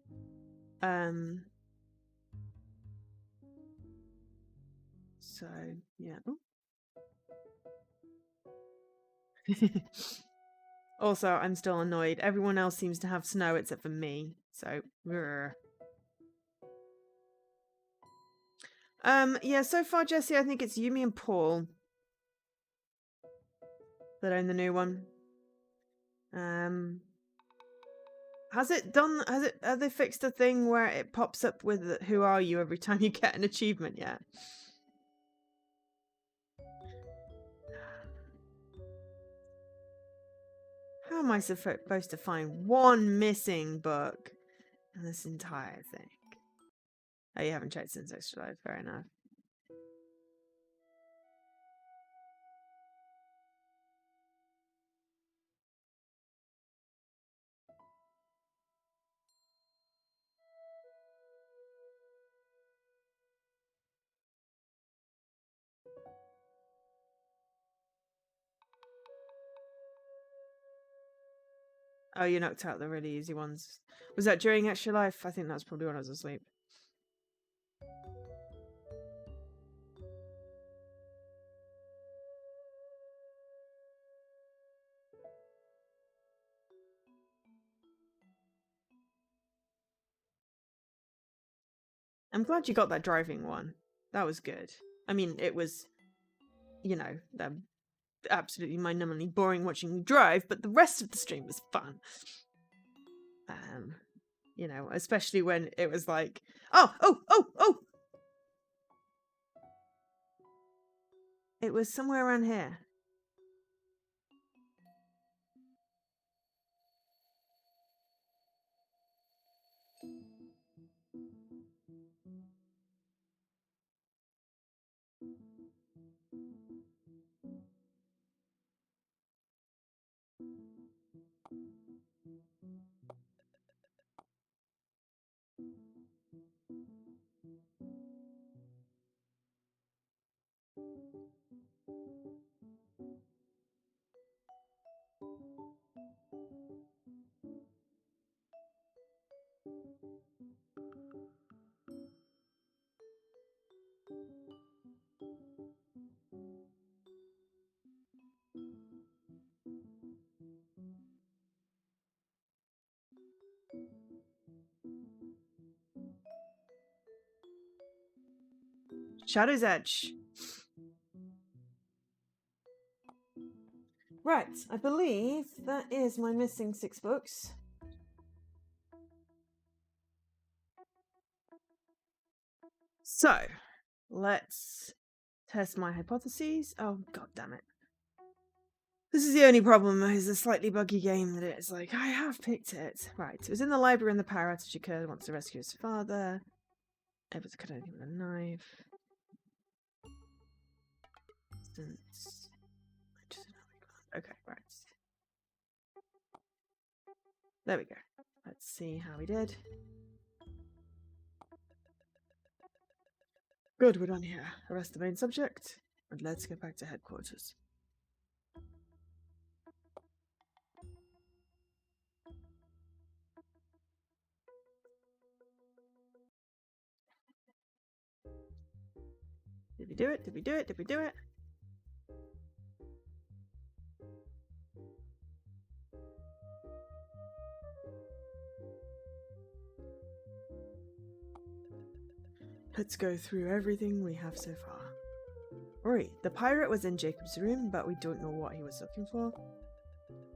So yeah. Also, I'm still annoyed. Everyone else seems to have snow except for me. So, Yeah, so far, Jesse, I think it's Yumi and Paul that own the new one. Have they fixed the thing where it pops up with who are you every time you get an achievement yet? How am I supposed to find one missing book in this entire thing? Oh, you haven't checked since Extra Life, fair enough. Oh, you knocked out the really easy ones. Was that during Extra Life? I think that's probably when I was asleep. I'm glad you got that driving one. That was good. I mean, it was, you know, absolutely mind-numbingly boring watching you drive, but the rest of the stream was fun. You know, especially when it was like, oh! It was somewhere around here. Shadow's Edge. Right, I believe that is my missing 6 books. So, let's test my hypotheses. Oh, god damn it. This is the only problem, is a slightly buggy game that it's like, I have picked it. Right, it was in the library and the power outage occurred once to rescue his father. Able to cut anything with a knife. Since... Okay, right. There we go. Let's see how we did. Good, we're done here. Arrest the main subject, and let's get back to headquarters. Did we do it? Did we do it? Did we do it? Let's go through everything we have so far. Right, the pirate was in Jacob's room, but we don't know what he was looking for.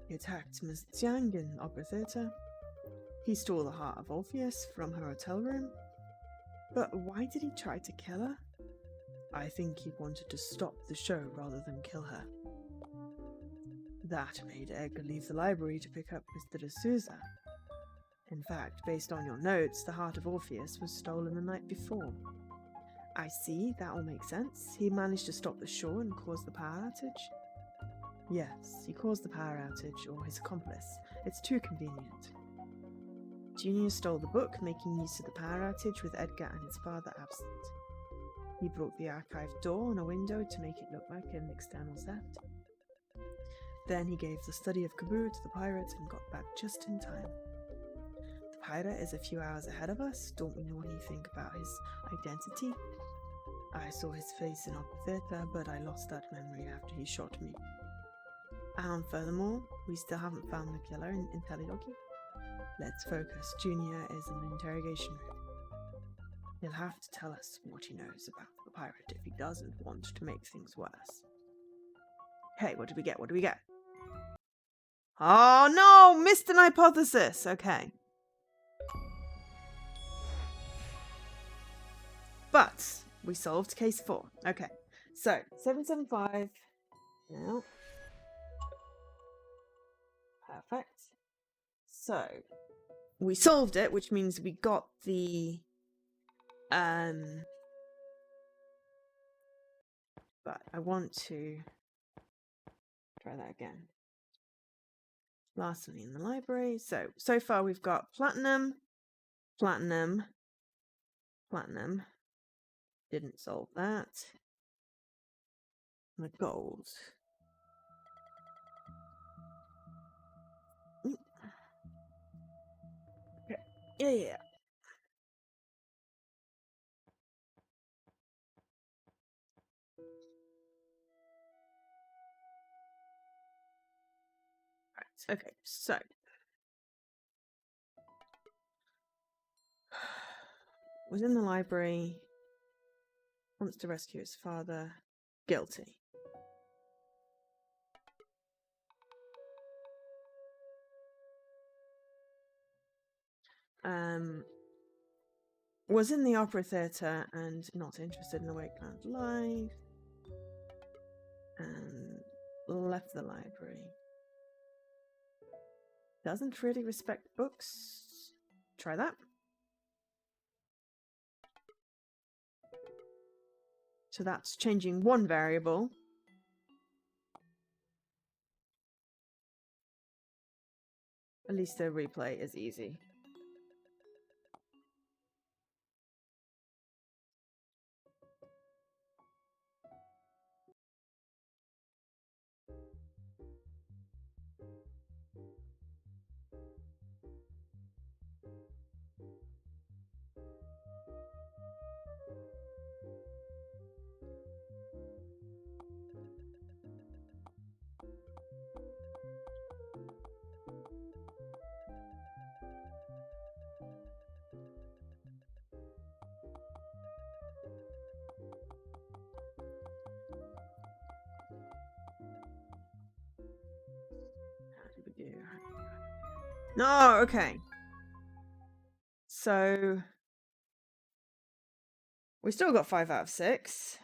He attacked Ms. Jiang in Opera Theatre. He stole the heart of Orpheus from her hotel room. But why did he try to kill her? I think he wanted to stop the show rather than kill her. That made Edgar leave the library to pick up Mr. D'Souza. In fact, based on your notes, the heart of Orpheus was stolen the night before. I see, that all makes sense. He managed to stop the show and cause the power outage? Yes, he caused the power outage, or his accomplice. It's too convenient. Junior stole the book, making use of the power outage with Edgar and his father absent. He broke the archive door and a window to make it look like an external theft. Then he gave the study of Kaboo to the pirate and got back just in time. The pirate is a few hours ahead of us. Don't we know anything about his identity? I saw his face in Opera Theatre, but I lost that memory after he shot me. And furthermore, we still haven't found the killer in Intellidoki. Let's focus. Junior is in the interrogation room. He'll have to tell us what he knows about the pirate if he doesn't want to make things worse. Hey, what do we get? What do we get? Oh no! Missed an hypothesis! Okay. But we solved case 4. Okay. So, 775 now. Perfect. So, we solved it, which means we got the but I want to try that again. Lastly in the library. So far we've got platinum, platinum, platinum. Didn't solve that. And the gold. Okay. Yeah. Right, okay, so was in the library, wants to rescue his father, guilty. Was in the opera theatre and not interested in the Wakeland life, and left the library. Doesn't really respect books. Try that. So that's changing one variable. At least the replay is easy. No, okay. So we still got 5 out of 6.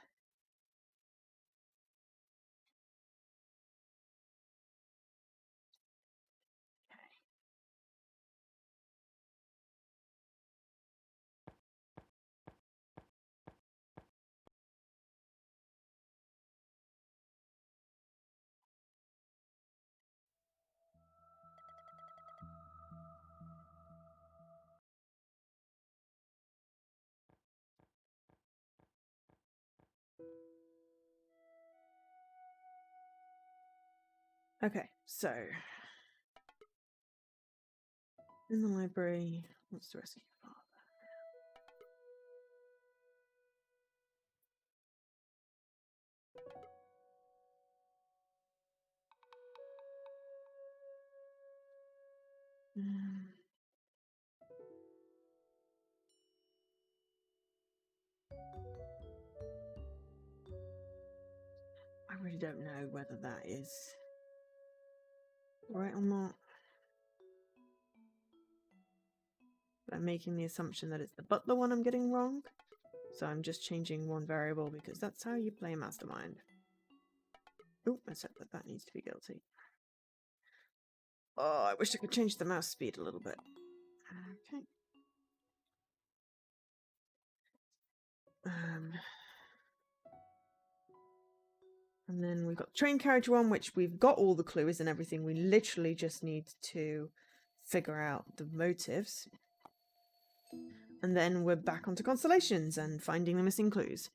Okay, so in the library, wants to rescue your father. I really don't know whether that is right or not. But I'm making the assumption that it's the butler one I'm getting wrong. So I'm just changing one variable because that's how you play Mastermind. Oh, I said that needs to be guilty. Oh, I wish I could change the mouse speed a little bit. Okay. And then we've got train carriage one, which we've got all the clues and everything. We literally just need to figure out the motives. And then we're back onto constellations and finding the missing clues.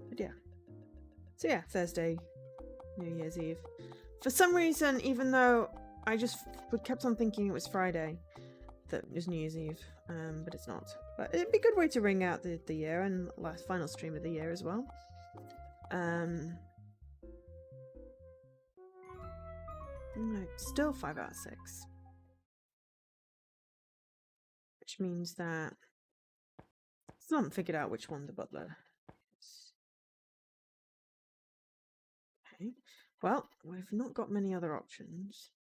But yeah. So yeah, Thursday, New Year's Eve. For some reason, even though I just kept on thinking it was Friday, that is New Year's Eve, but it's not. But it'd be a good way to ring out the year and last final stream of the year as well. No, still 5 out of 6. Which means that I still haven't figured out which one the butler is. Okay. Well, we've not got many other options.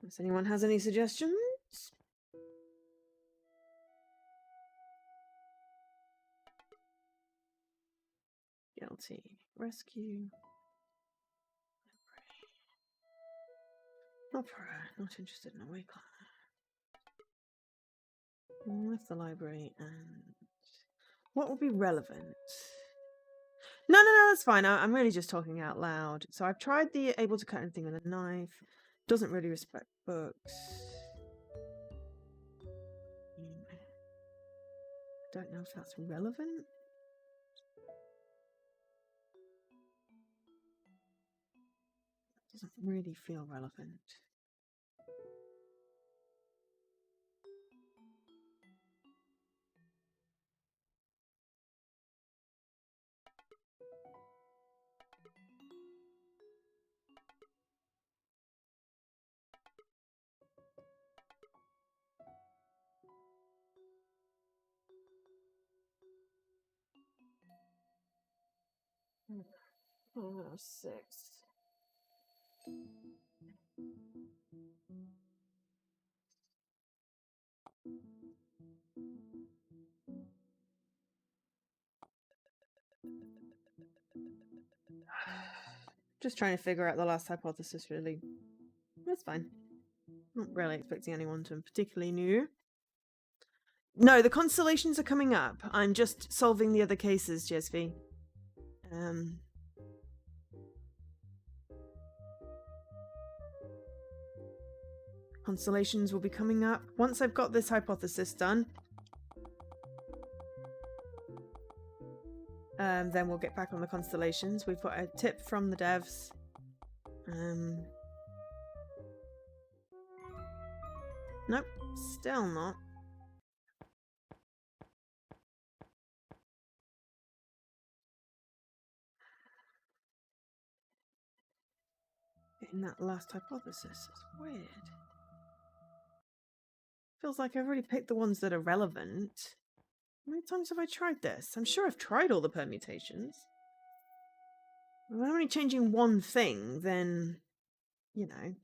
If anyone has any suggestions? Guilty. Rescue. Opera. Not interested in a way. With the library and... What would be relevant? No, that's fine. I'm really just talking out loud. So I've tried the able to cut anything with a knife. Doesn't really respect books. Don't know if that's relevant. Doesn't really feel relevant. Oh, 6. Just trying to figure out the last hypothesis, really. That's fine. Not really expecting anyone to particularly new. No, the constellations are coming up. I'm just solving the other cases, Jesvi. Constellations will be coming up once I've got this hypothesis done. Then we'll get back on the constellations. We've got a tip from the devs. Nope, still not. Getting that last hypothesis is weird. Feels like I've already picked the ones that are relevant. How many times have I tried this? I'm sure I've tried all the permutations. If I'm only changing one thing, then, you know.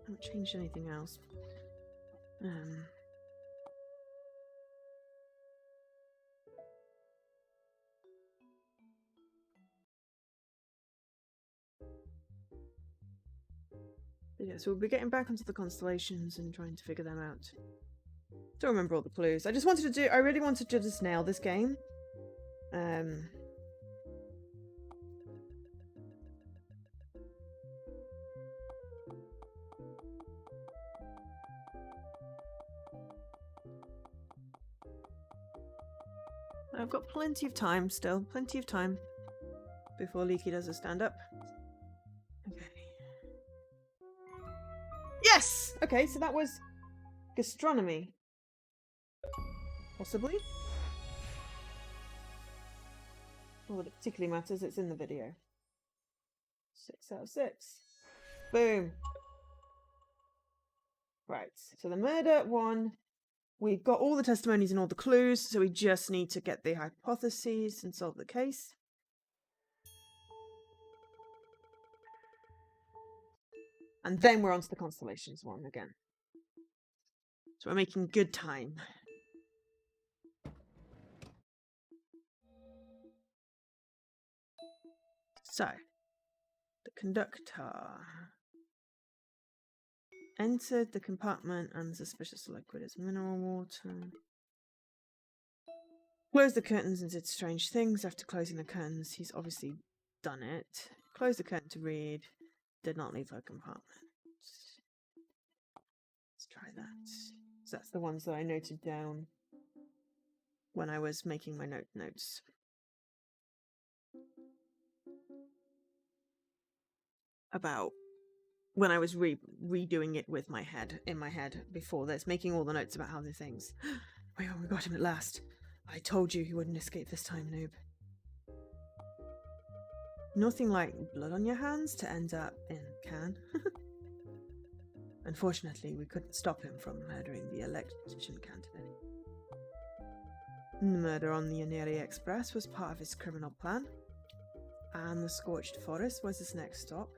I haven't changed anything else. Yeah, so we'll be getting back onto the constellations and trying to figure them out. Don't remember all the clues. I really wanted to just nail this game. I've got plenty of time still. Plenty of time before Leaky does a stand-up. Okay. Yes! Okay, so that was gastronomy. Possibly. All that particularly matters, it's in the video. 6 out of 6. Boom. Right, so the murder one. We've got all the testimonies and all the clues, so we just need to get the hypotheses and solve the case. And then we're on to the constellations one again. So we're making good time. So, the conductor. Entered the compartment and suspicious liquid is mineral water. Closed the curtains and did strange things. After closing the curtains, he's obviously done it. Closed the curtain to read. Did not leave her compartment. Let's try that. So that's the ones that I noted down when I was making my notes. About when I was redoing it with my head, in my head before this, making all the notes about how the things. We got him at last. I told you he wouldn't escape this time, noob. Nothing like blood on your hands to end up in can. Unfortunately, we couldn't stop him from murdering the electrician Canterbury. The murder on the Oniria Express was part of his criminal plan, and the Scorched Forest was his next stop.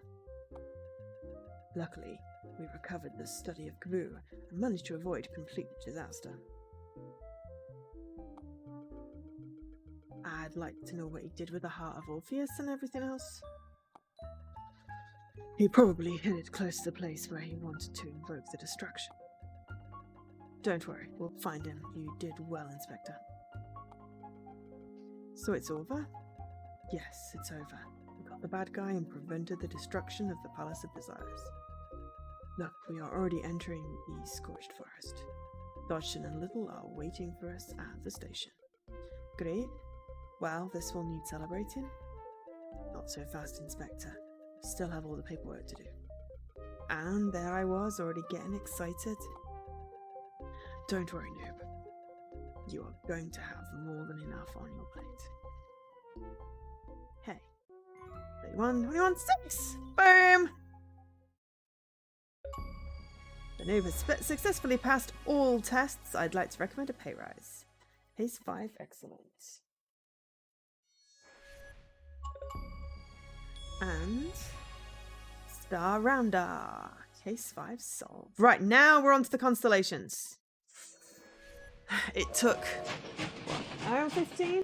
Luckily, we recovered the study of Gru and managed to avoid complete disaster. I'd like to know what he did with the heart of Orpheus and everything else. He probably hid it close to the place where he wanted to invoke the destruction. Don't worry, we'll find him. You did well, Inspector. So it's over? Yes, it's over. We got the bad guy and prevented the destruction of the Palace of Desires. Look, we are already entering the Scorched Forest. Dodgson and Little are waiting for us at the station. Great. Well, this will need celebrating. Not so fast, Inspector. We still have all the paperwork to do. And there I was, already getting excited. Don't worry, noob. You are going to have more than enough on your plate. Hey. 31, 21, 6! Boom! The noob has successfully passed all tests. I'd like to recommend a pay rise. Case 5, excellent. And Star Rounder. Case 5 solved. Right, now we're on to the constellations. It took, what, an hour and 15?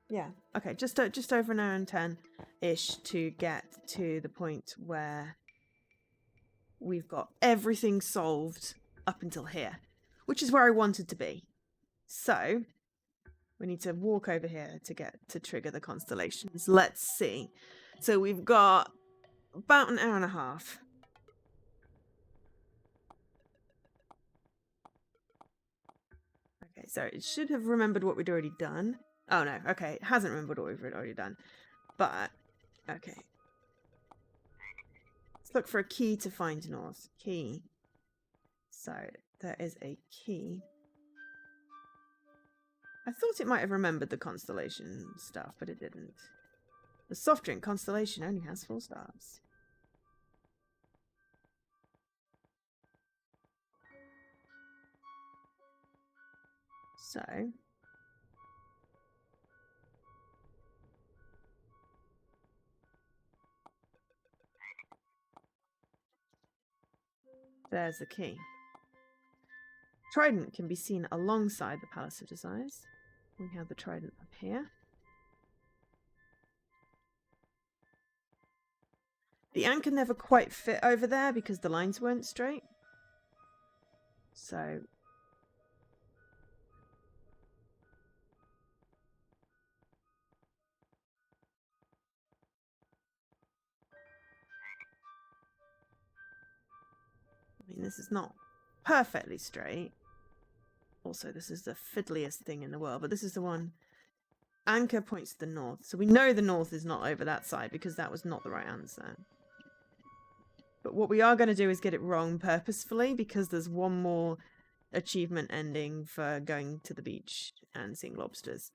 Yeah, okay, just over an hour and 10-ish to get to the point where we've got everything solved up until here, which is where I wanted to be. So we need to walk over here to get to trigger the constellations. Let's see. So we've got about an hour and a half. Okay, so it should have remembered what we'd already done. Oh no, okay, it hasn't remembered what we've already done. But, okay. Let's look for a key to find north. Key. So, there is a key. I thought it might have remembered the constellation stuff, but it didn't. The soft drink constellation only has 4 stars. So, there's the key. Trident can be seen alongside the Palace of Desires. We have the trident up here. The anchor never quite fit over there because the lines weren't straight. So I mean, this is not perfectly straight. Also, this is the fiddliest thing in the world, but this is the one. Anchor points to the north. So we know the north is not over that side because that was not the right answer. But what we are going to do is get it wrong purposefully because there's one more achievement ending for going to the beach and seeing lobsters.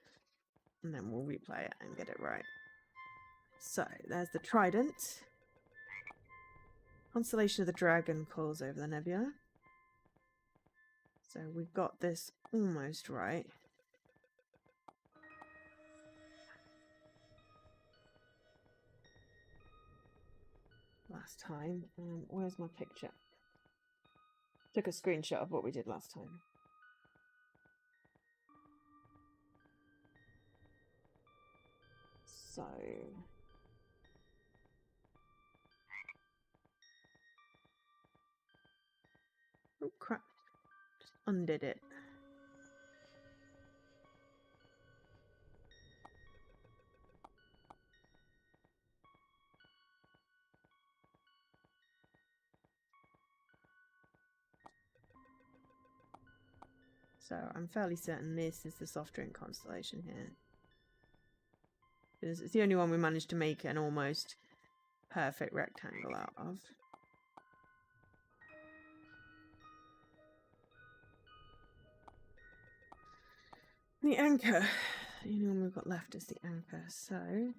And then we'll replay it and get it right. So, there's the trident. Constellation of the Dragon calls over the nebula. So we've got this almost right. Last time. Where's my picture? Took a screenshot of what we did last time. So undid it. So I'm fairly certain this is the soft drink constellation here. It's the only one we managed to make an almost perfect rectangle out of. The anchor. The only one we've got left is the anchor, so...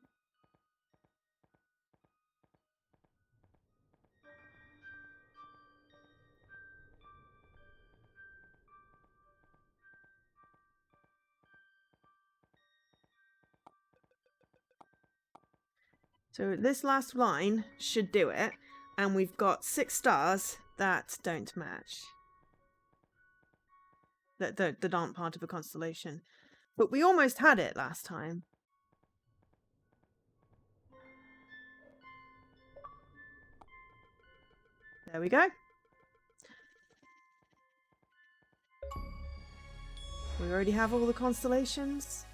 So this last line should do it, and we've got 6 stars that don't match. That aren't part of a constellation. But we almost had it last time. There we go. We already have all the constellations.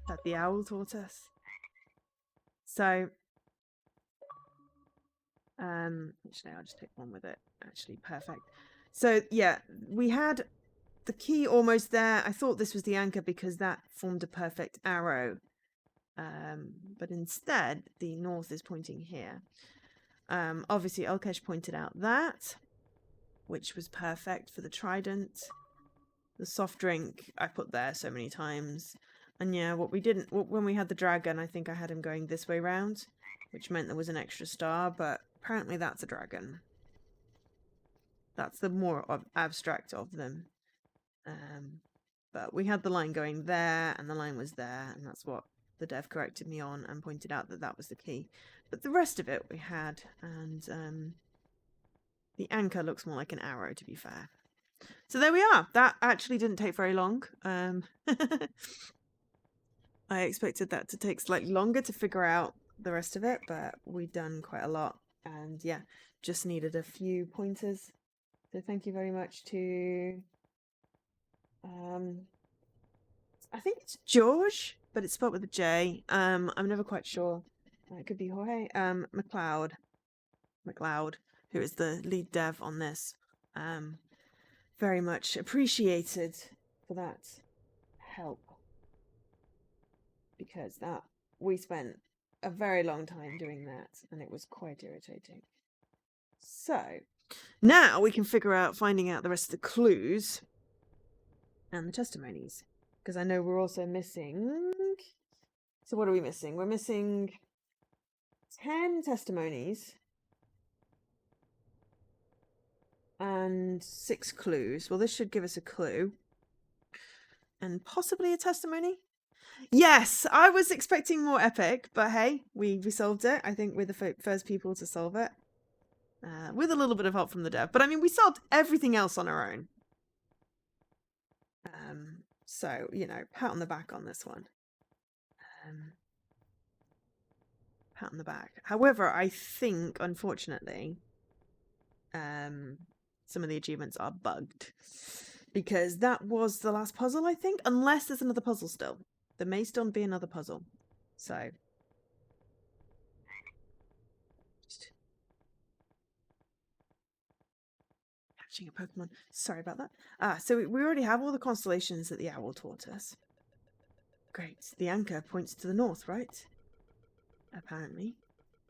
That the owl taught us. So, actually, I'll just take one with it. Actually, perfect. So, yeah, we had the key almost there. I thought this was the anchor because that formed a perfect arrow. But instead, the north is pointing here. Obviously, Alkesh pointed out that, which was perfect for the trident. The soft drink I put there so many times. And yeah, what we didn't... When we had the dragon, I think I had him going this way round, which meant there was an extra star, but apparently that's a dragon. That's the more abstract of them. But we had the line going there, and the line was there, and that's what the dev corrected me on and pointed out that that was the key. But the rest of it we had, and the anchor looks more like an arrow, to be fair. So there we are. That actually didn't take very long. I expected that to take slightly longer to figure out the rest of it, but we've done quite a lot. And yeah, just needed a few pointers. So thank you very much to... I think it's George, but it's spelled with a J. I'm never quite sure. It could be Jorge. McLeod, who is the lead dev on this. Very much appreciated for that help. Because we spent a very long time doing that, and it was quite irritating. So, now we can finding out the rest of the clues and the testimonies. Because I know we're also missing... So what are we missing? We're missing 10 testimonies and 6 clues. Well, this should give us a clue. And possibly a testimony? Yes, I was expecting more epic, but hey, we solved it. I think we're the first people to solve it. With a little bit of help from the dev. But I mean, we solved everything else on our own. So, you know, pat on the back on this one. Pat on the back. However, I think, unfortunately, some of the achievements are bugged. Because that was the last puzzle, I think. Unless there's another puzzle still. There may still be another puzzle. So. Just catching a Pokemon. Sorry about that. So we already have all the constellations that the owl taught us. Great. The anchor points to the north, right? Apparently.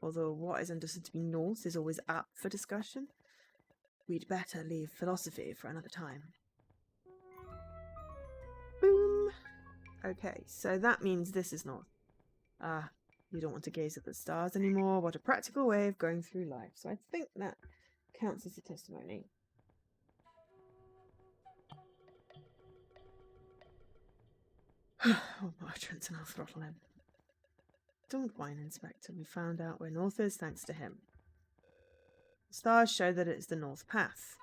Although what is understood to be north is always up for discussion. We'd better leave philosophy for another time. Boom! Okay, so that means this is north. You don't want to gaze at the stars anymore. What a practical way of going through life. So I think that counts as a testimony. Oh, Martrance, and I'll throttle him. Don't whine, Inspector. We found out where north is thanks to him. The stars show that it is the north path.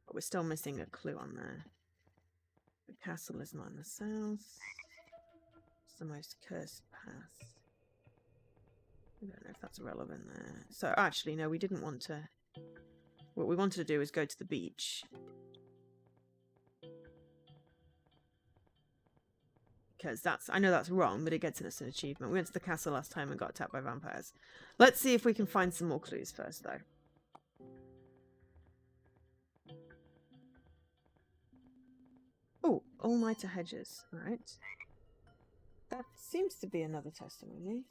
But we're still missing a clue on there. The castle is not in the south. the most cursed path? I don't know if that's relevant there. So actually, no, we didn't want to... What we wanted to do is go to the beach. Because that's... I know that's wrong, but it gets us an achievement. We went to the castle last time and got attacked by vampires. Let's see if we can find some more clues first, though. Oh, all-nighter hedges. Right. That seems to be another testimony.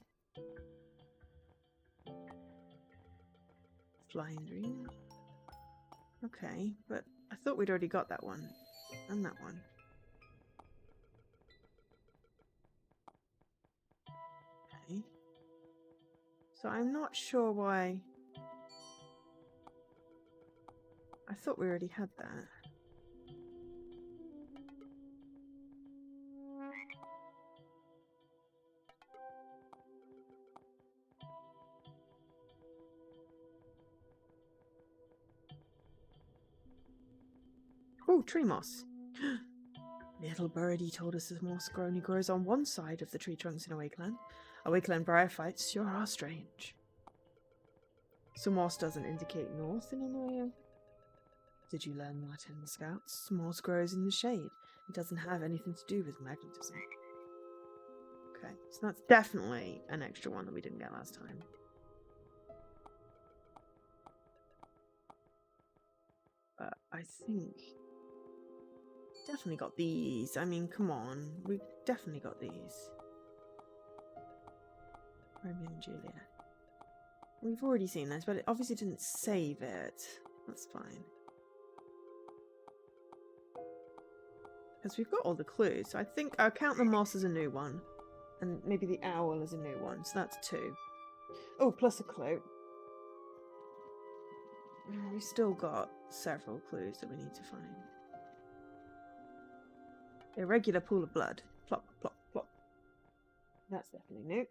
Flying dream. Okay, but I thought we'd already got that one. And that one. Okay. So I'm not sure why... I thought we already had that. Oh, tree moss. Little birdie told us the moss only grows on one side of the tree trunks in Awakeland. Awakeland bryophytes sure are strange. So moss doesn't indicate north in any way. Did you learn that in the Scouts? Moss grows in the shade. It doesn't have anything to do with magnetism. Okay, so that's definitely an extra one that we didn't get last time. But I think... Definitely got these. I mean, come on. We've definitely got these. Romeo and Juliet. We've already seen this, but it obviously didn't save it. That's fine. Because we've got all the clues. So I think I'll count the moss as a new one. And maybe the owl as a new one. So that's 2. Oh, plus a clue. We've still got several clues that we need to find. Irregular pool of blood. Plop, plop, plop. That's definitely new.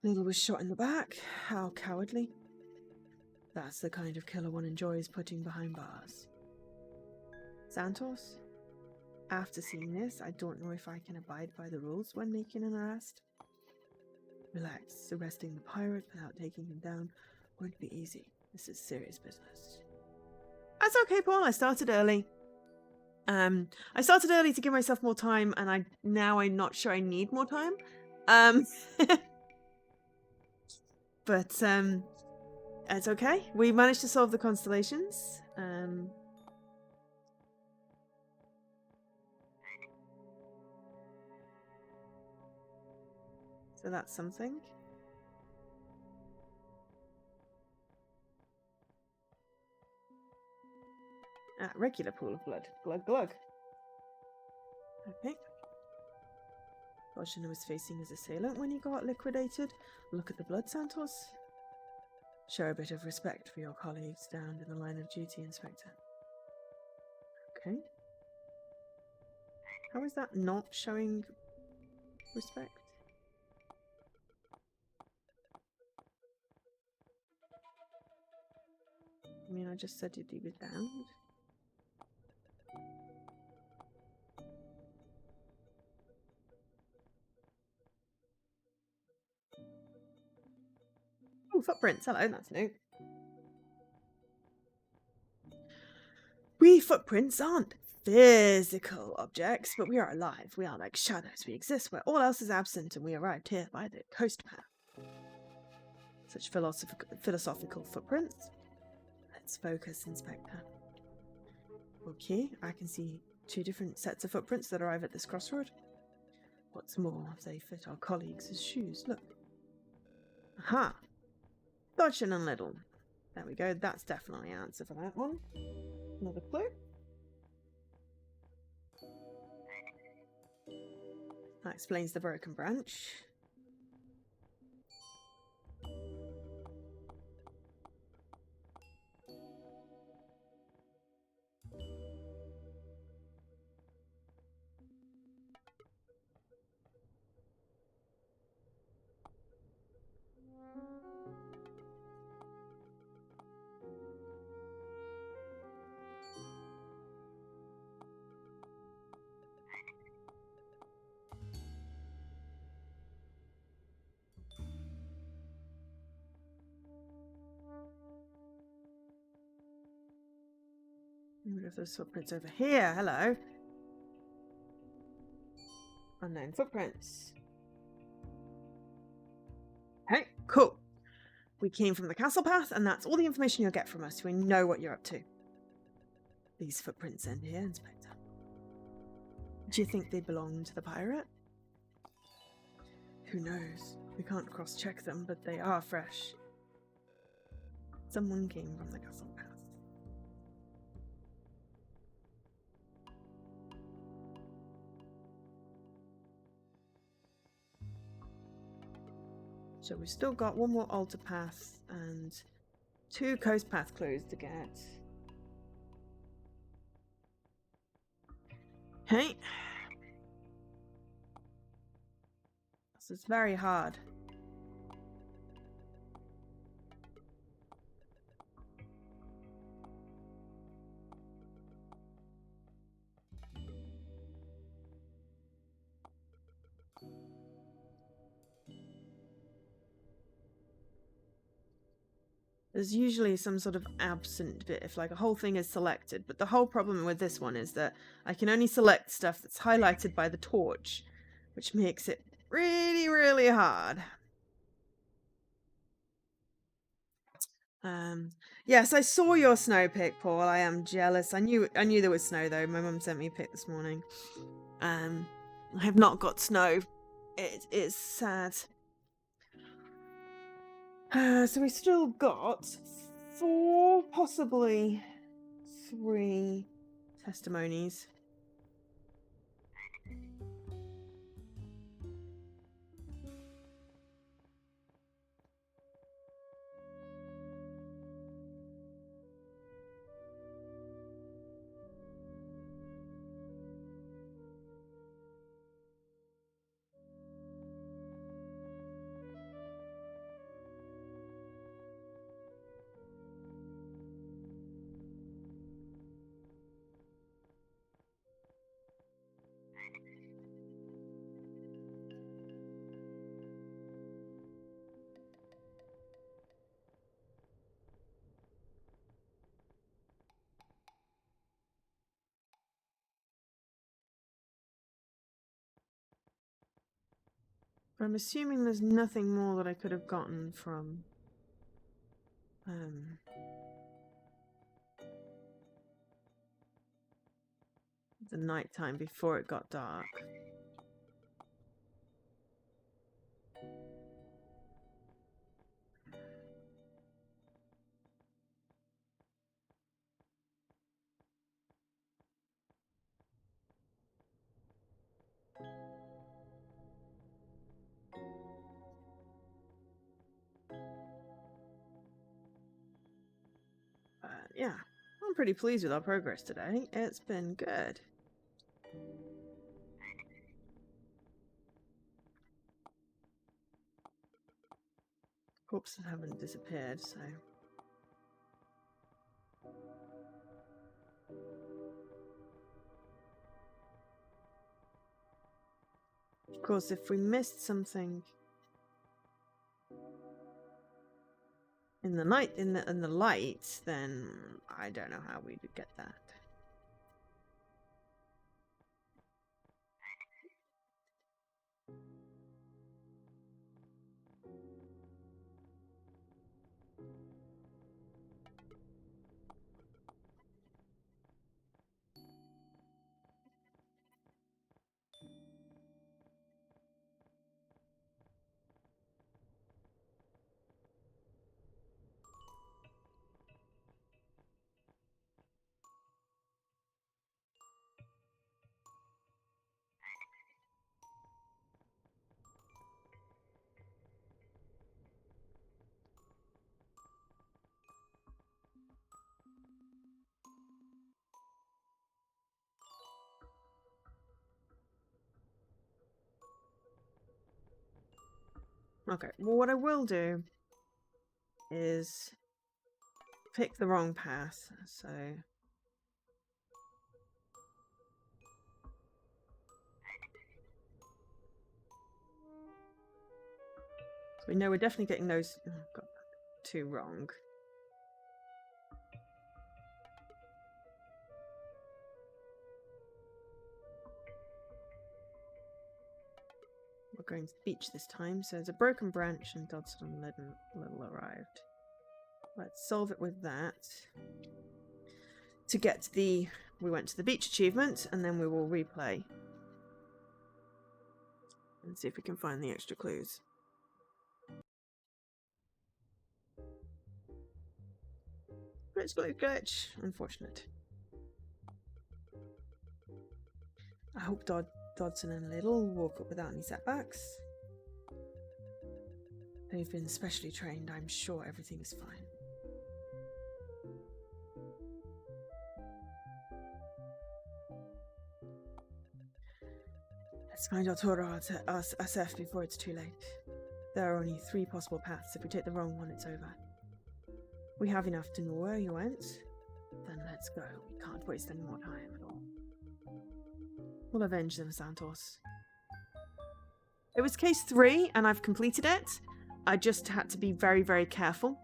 Little was shot in the back. How cowardly. That's the kind of killer one enjoys putting behind bars. Santos? After seeing this, I don't know if I can abide by the rules when making an arrest. Relax. Arresting the pirate without taking him down won't be easy. This is serious business. That's okay, Paul. I started early. I started early to give myself more time, and I'm not sure I need more time. But it's okay. We managed to solve the constellations. So that's something. Regular pool of blood. Glug glug. Okay. Boshin was facing his assailant when he got liquidated. Look at the blood, Santos. Show a bit of respect for your colleagues down in the line of duty, Inspector. Okay. How is that not showing respect? I mean, I just said he was downed. Oh, footprints. Hello, that's new. We footprints aren't physical objects, but we are alive. We are like shadows. We exist where all else is absent, and we arrived here by the coast path. Such philosophical footprints. Let's focus, Inspector. Okay, I can see 2 different sets of footprints that arrive at this crossroad. What's more, they fit our colleagues' shoes. Look. Aha! Dodging and Little. There we go. That's definitely an answer for that one. Another clue. That explains the broken branch. What if there's footprints over here? Hello. Unknown footprints. Okay, cool. We came from the castle path, and that's all the information you'll get from us. We know what you're up to. These footprints end here, Inspector. Do you think they belong to the pirate? Who knows? We can't cross-check them, but they are fresh. Someone came from the castle path. So we've still got one more altar path and 2 coast path clues to get. Okay. This is very hard. There's usually some sort of absent bit if like a whole thing is selected, but the whole problem with this one is that I can only select stuff that's highlighted by the torch, which makes it really, really hard. Yes, I saw your snow pic, Paul. I am jealous. I knew there was snow though. My mum sent me a pic this morning. I have not got snow. It is sad. So we still got 4, possibly 3 testimonies. But I'm assuming there's nothing more that I could have gotten from the nighttime before it got dark. Yeah, I'm pretty pleased with our progress today. It's been good. Corpses haven't disappeared, so... Of course, if we missed something in the night, in the light, then I don't know how we'd get that. Okay, well what I will do is pick the wrong path, so... We know we're definitely getting those... Oh, got 2 wrong. we're going to the beach this time. So there's a broken branch and Dodson and Little arrived. Let's solve it with that. To get to the... We went to the beach achievement, and then we will replay. And see if we can find the extra clues. Glitch. Unfortunate. I hope Dodson and Little walk up without any setbacks. They've been specially trained. I'm sure everything is fine. Let's find Arturo SF before it's too late. There are only 3 possible paths. If we take the wrong one, it's over. We have enough to know where you went. Then let's go. We can't waste any more time at all. We'll avenge them, Santos. It was case 3, and I've completed it. I just had to be very, very careful.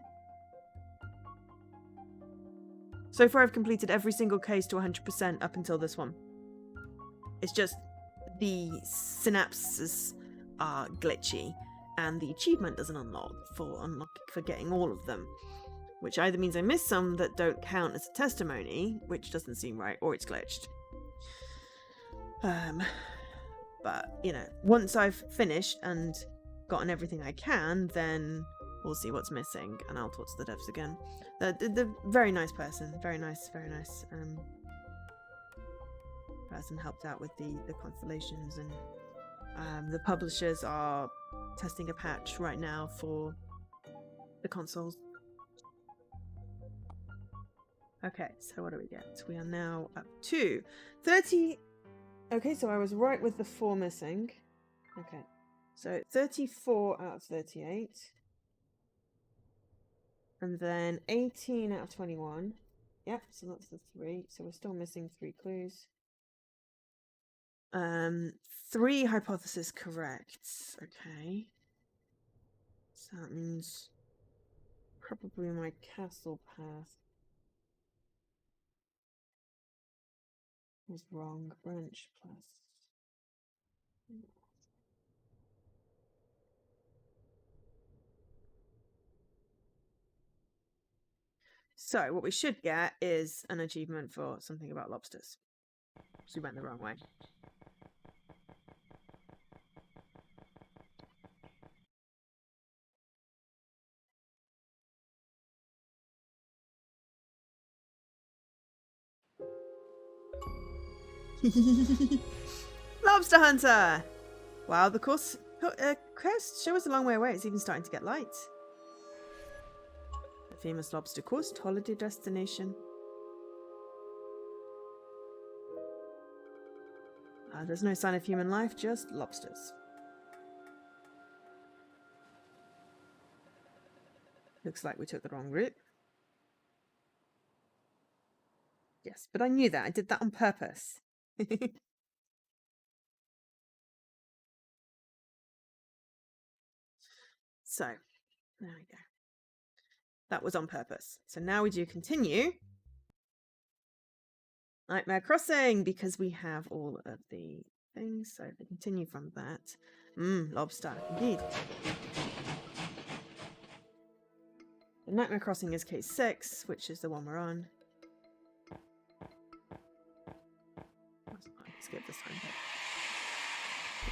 So far, I've completed every single case to 100% up until this one. It's just the synapses are glitchy, and the achievement doesn't unlock for getting all of them. Which either means I missed some that don't count as a testimony, which doesn't seem right, or it's glitched. But, you know, once I've finished and gotten everything I can, then we'll see what's missing, and I'll talk to the devs again. The very nice person, very nice person helped out with the constellations, and the publishers are testing a patch right now for the consoles. Okay, so what do we get? We are now up to 30. Okay, so I was right with the 4 missing. Okay, so 34 out of 38. And then 18 out of 21. Yep, so that's the 3. So we're still missing 3 clues. 3 hypotheses correct. Okay. So that means probably my castle path was wrong. Branch plus. So what we should get is an achievement for something about lobsters. So we went the wrong way. Lobster Hunter! Wow, the course quest show us a long way away. It's even starting to get light. The famous lobster coast, holiday destination. There's no sign of human life, just lobsters. Looks like we took the wrong route. Yes, but I knew that. I did that on purpose. So, there we go. That was on purpose. So now we do continue. Nightmare Crossing, because we have all of the things. So if we continue from that. Lobster, indeed. The Nightmare Crossing is case 6, which is the one we're on. Skip this time.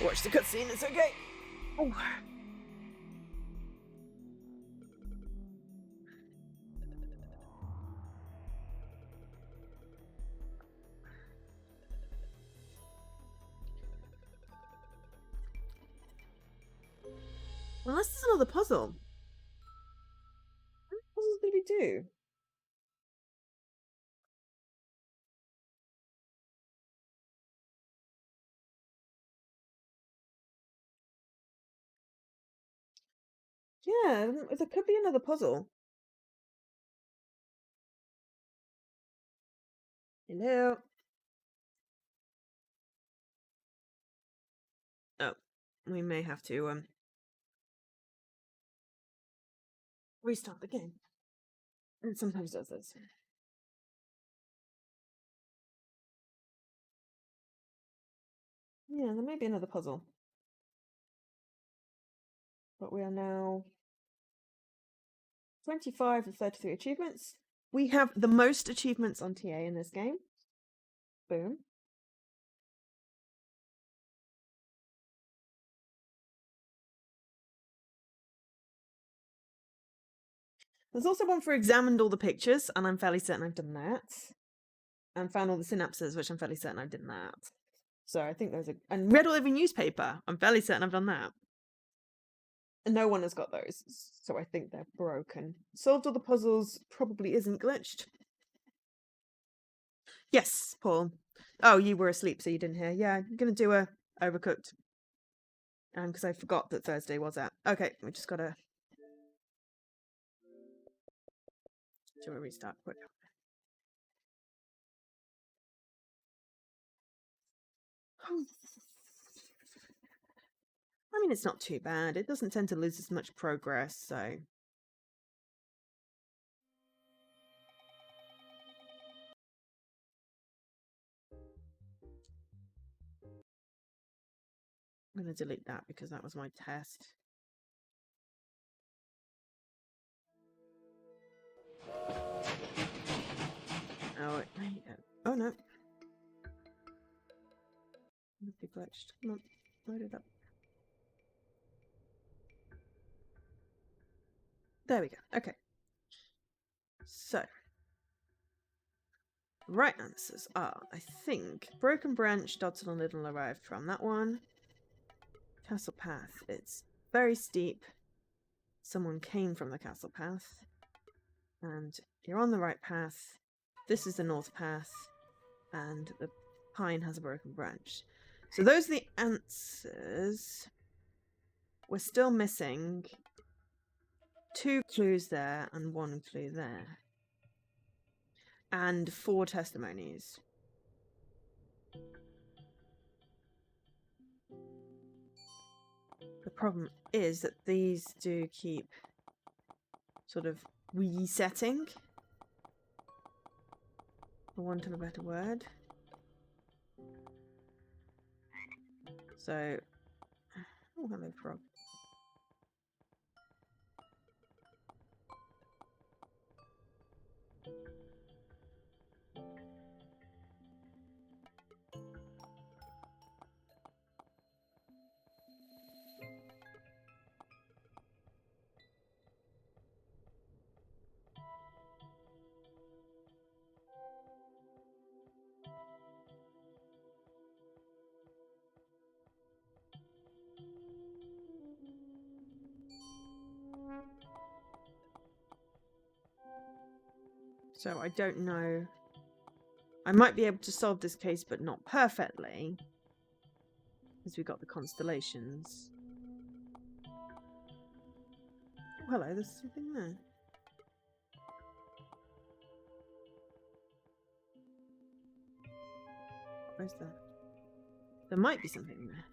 Watch the cutscene, it's okay. Oh. Unless there's another puzzle. What puzzles did we do? Yeah, there could be another puzzle. Hello. Oh, we may have to restart the game. It sometimes does this. Yeah, there may be another puzzle. But we are now 25 of 33 achievements. We have the most achievements on TA in this game. Boom. There's also one for examined all the pictures, and I'm fairly certain I've done that. And found all the synapses, which I'm fairly certain I've done that. So I think there's a... And read all every newspaper. I'm fairly certain I've done that. And no one has got those, so I think they're broken. Solved all the puzzles, probably isn't glitched. Yes, Paul. Oh, you were asleep, so you didn't hear. Yeah, I'm going to do a Overcooked. Because I forgot that Thursday was out. Okay, we just got to... Do a restart quick. I mean, it's not too bad. It doesn't tend to lose as much progress, so... I'm going to delete that because that was my test. Oh, oh no. Must be glitched. Come on, load it up. There we go. Okay. So, right answers are, I think, Broken Branch, dotted on Little arrived from that one. Castle Path. It's very steep. Someone came from the castle path. And you're on the right path. This is the north path. And the pine has a broken branch. So those are the answers. We're still missing 2 clues there and 1 clue there. And 4 testimonies. The problem is that these do keep sort of resetting, for want of a better word. So, oh, hello, frog. So I don't know. I might be able to solve this case, but not perfectly. Because we got the constellations. Oh, hello, there's something there. Where's that? There might be something there.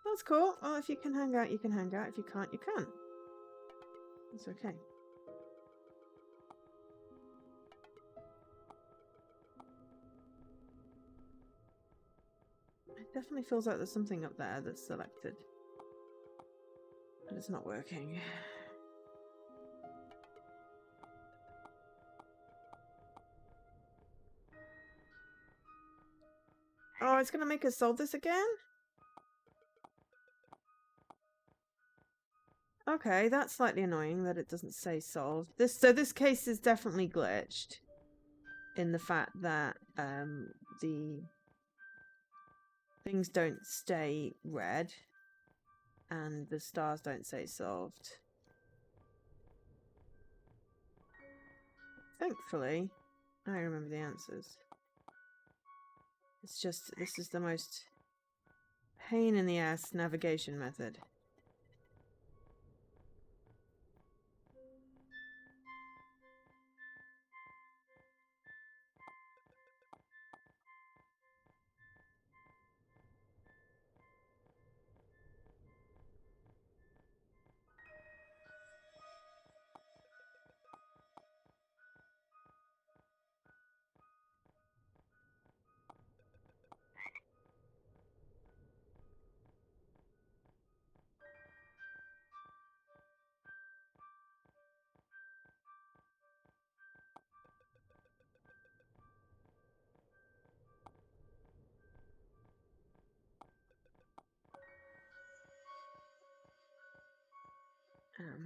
That's cool. Oh, if you can hang out, you can hang out. If you can't, you can't. It's okay. It definitely feels like there's something up there that's selected. But it's not working. Oh, it's going to make us solve this again? Okay, that's slightly annoying that it doesn't say solved. So this case is definitely glitched in the fact that the things don't stay red and the stars don't say solved. Thankfully, I remember the answers. It's just, this is the most pain in the ass navigation method.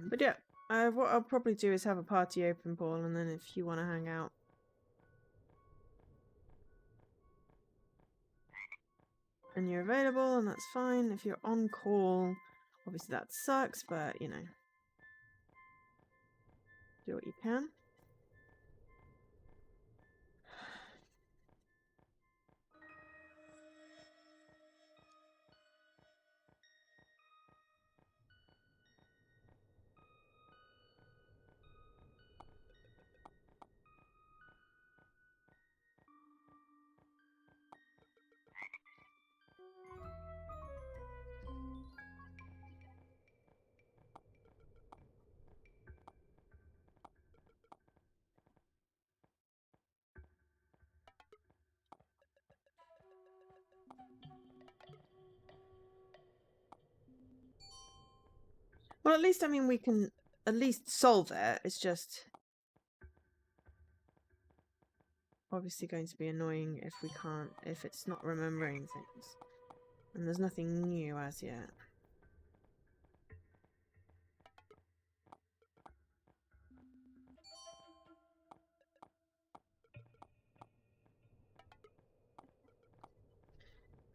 But yeah, what I'll probably do is have a party open, Paul, and then if you want to hang out. And you're available, and that's fine. If you're on call, obviously that sucks, but you know, do what you can. Well, at least, I mean, we can at least solve it. It's just obviously going to be annoying if we can't, if it's not remembering things. And there's nothing new as yet.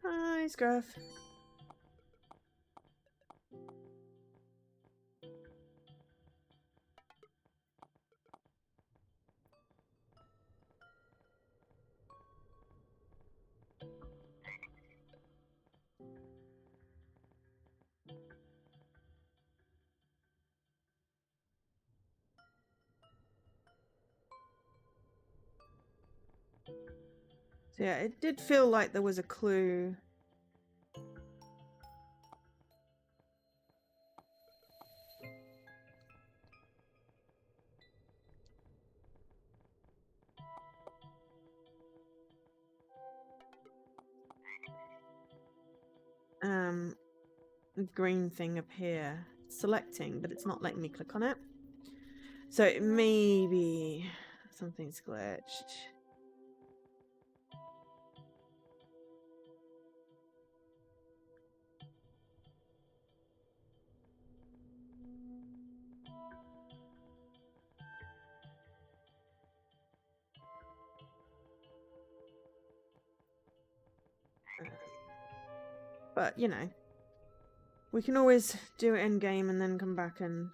Hi, Scruff. So yeah, it did feel like there was a clue. Green thing up here. Selecting, but it's not letting me click on it. So it may be something's glitched. But, you know, we can always do it in game and then come back and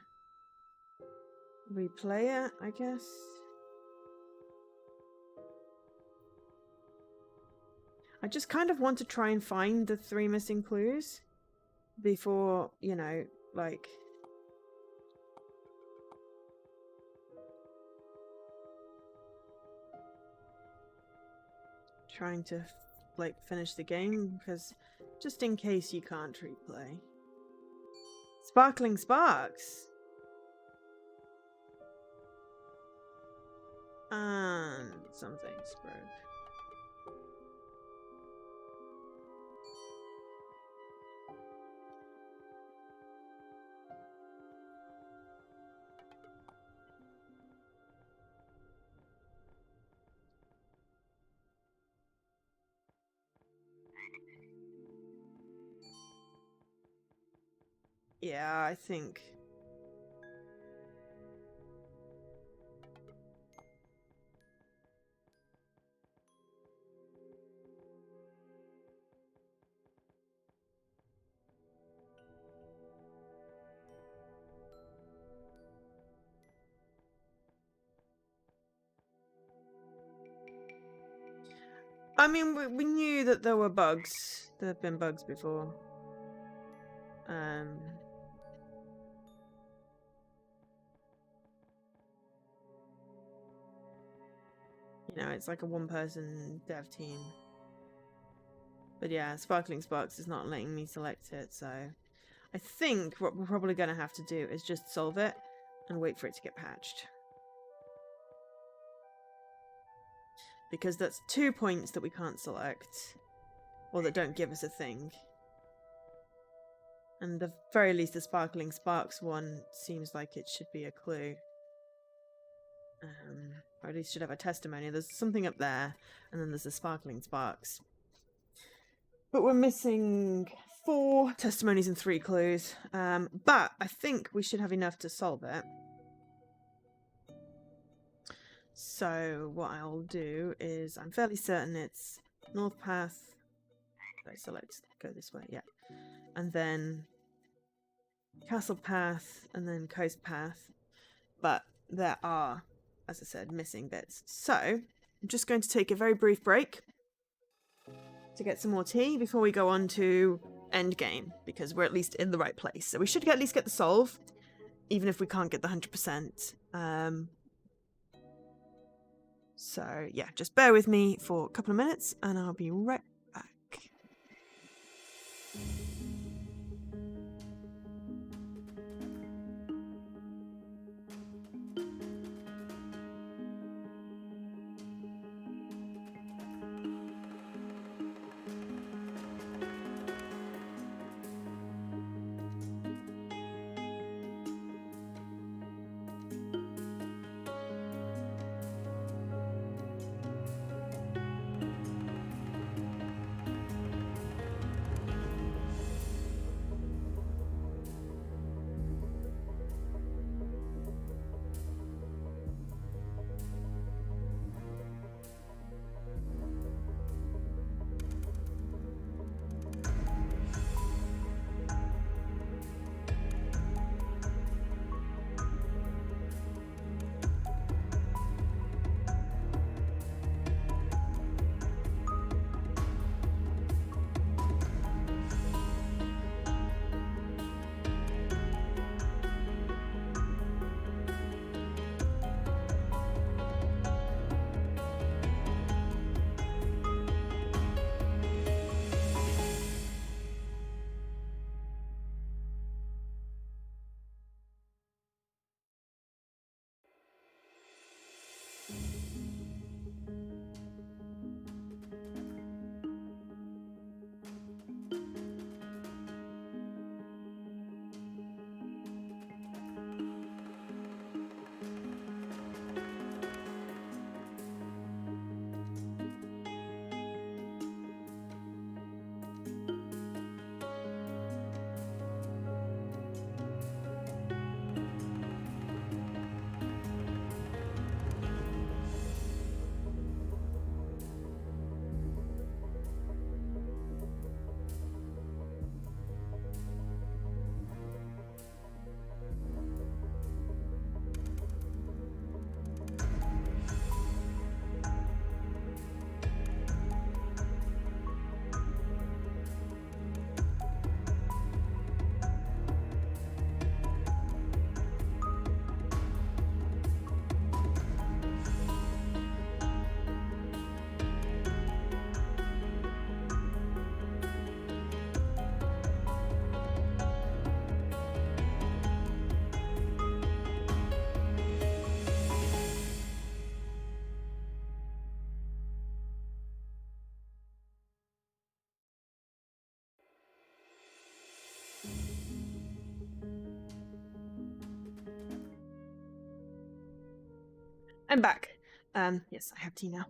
replay it, I guess. I just kind of want to try and find the 3 missing clues before, you know, like... trying to, like, finish the game, because just in case you can't replay. Sparkling Sparks! And something's broke. Yeah, I think... I mean, we knew that there were bugs. There have been bugs before. You know, it's like a one-person dev team. But yeah, Sparkling Sparks is not letting me select it, so... I think what we're probably going to have to do is just solve it and wait for it to get patched. Because that's 2 points that we can't select. Or that don't give us a thing. And at the very least, the Sparkling Sparks one seems like it should be a clue. Or at least should have a testimony. There's something up there, and then there's the Sparkling Sparks. But we're missing 4 testimonies and 3 clues. But I think we should have enough to solve it. So what I'll do is, I'm fairly certain it's North Path. Okay, so let's go this way, yeah. And then Castle Path, and then Coast Path. But there are, as I said, missing bits. So I'm just going to take a very brief break to get some more tea before we go on to endgame, because we're at least in the right place. So we should at least get the solve, even if we can't get the 100%. So yeah, just bear with me for a couple of minutes and I'll be right back. I'm back. Yes, I have tea now.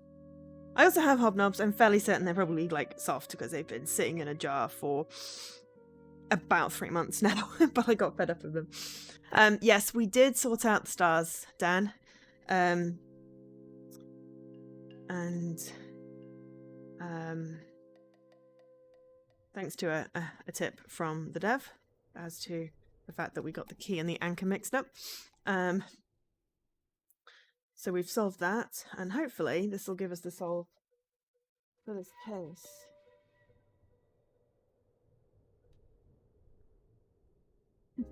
I also have hobnobs. I'm fairly certain they're probably like soft because they've been sitting in a jar for about 3 months now, but I got fed up with them. Yes, we did sort out the stars, Dan. Thanks to a tip from the dev as to the fact that we got the key and the anchor mixed up. So we've solved that, and hopefully this will give us the solve for this case. Okay,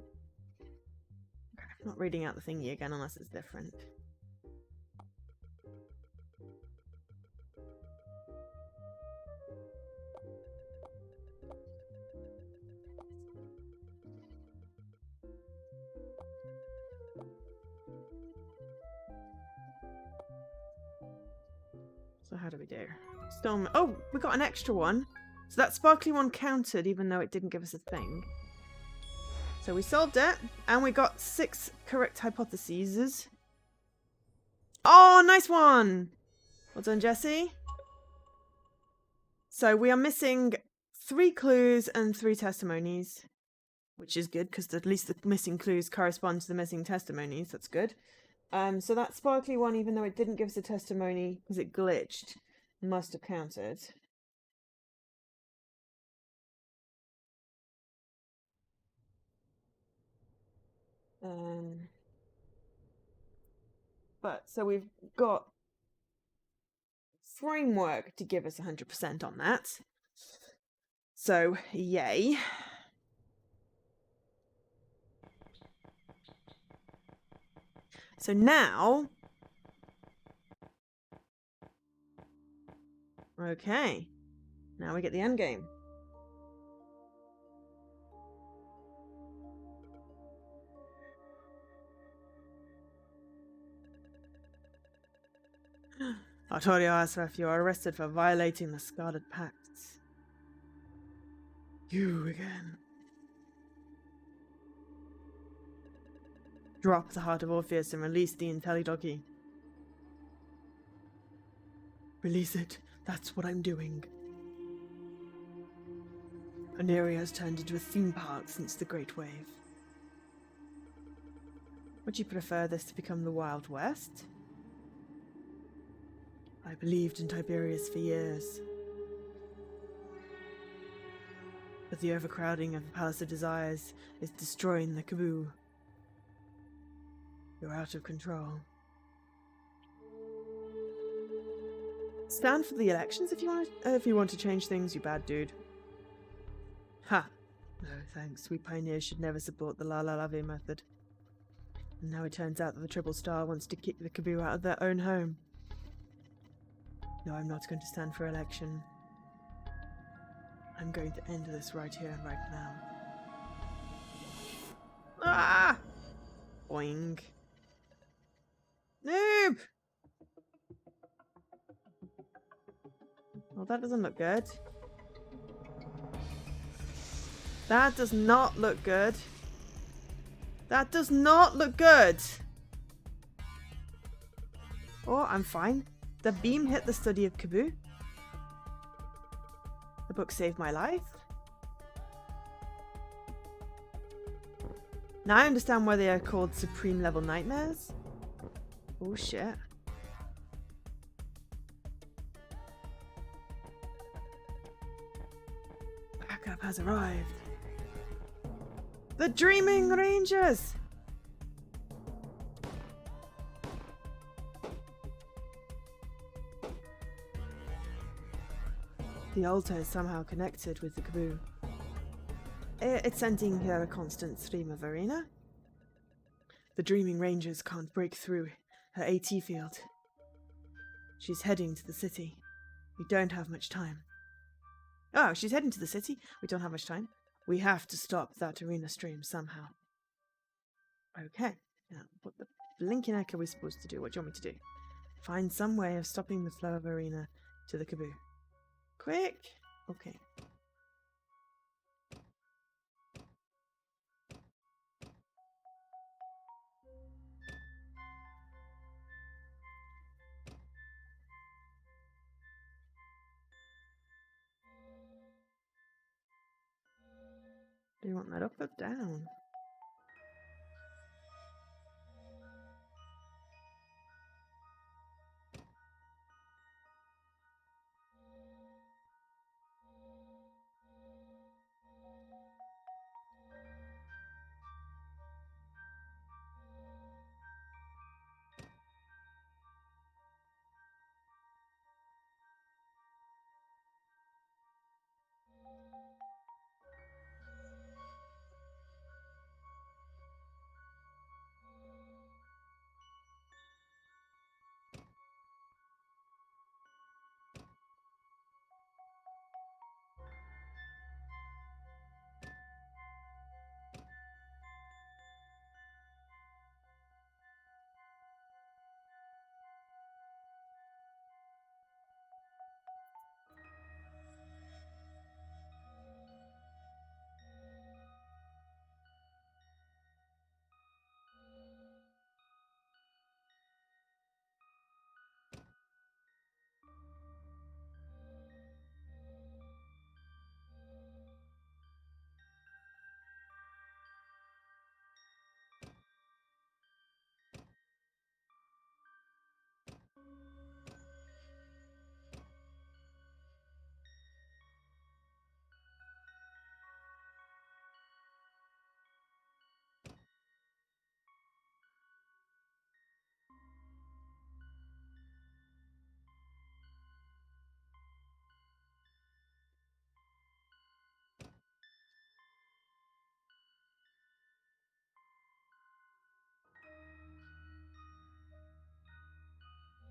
I'm not reading out the thingy again unless it's different. So how do we do? Storm. Oh, we got an extra one. So that sparkly one counted even though it didn't give us a thing. So we solved it, and we got 6 correct hypotheses. Oh, nice one! Well done, Jesse. So we are missing 3 clues and 3 testimonies, which is good because at least the missing clues correspond to the missing testimonies. That's good. So that sparkly one, even though it didn't give us a testimony because it glitched, must have counted. But so we've got framework to give us 100% on that. So, yay. So now... Okay. Now we get the end game. Artorio Asraf, you are arrested for violating the Scarlet Pact. You again. Drop the Heart of Orpheus and release the IntelliDoggy. Release it. That's what I'm doing. Oniria has turned into a theme park since the Great Wave. Would you prefer this to become the Wild West? I believed in Tiberius for years. But the overcrowding of the Palace of Desires is destroying the Kaboo. You're out of control. Stand for the elections if you want to change things, you bad dude. Ha! No thanks, we pioneers should never support the La La Lave method. And now it turns out that the Triple Star wants to kick the Kaboo out of their own home. No, I'm not going to stand for election. I'm going to end this right here, right now. Ah! Boing. Noob! Well, that doesn't look good. That does not look good. That does not look good! Oh, I'm fine. The beam hit the study of Kaboo. The book saved my life. Now I understand why they are called Supreme Level Nightmares. Oh shit. Backup has arrived. The Dreaming Rangers! The altar is somehow connected with the Kaboo. It's sending her a constant stream of arena. The Dreaming Rangers can't break through her AT field. She's heading to the city. We don't have much time. Oh, she's heading to the city? We don't have much time. We have to stop that arena stream somehow. Okay. Now, what the blinking heck are we supposed to do? What do you want me to do? Find some way of stopping the flow of arena to the Kaboo. Quick! Okay. Do you want that up or down?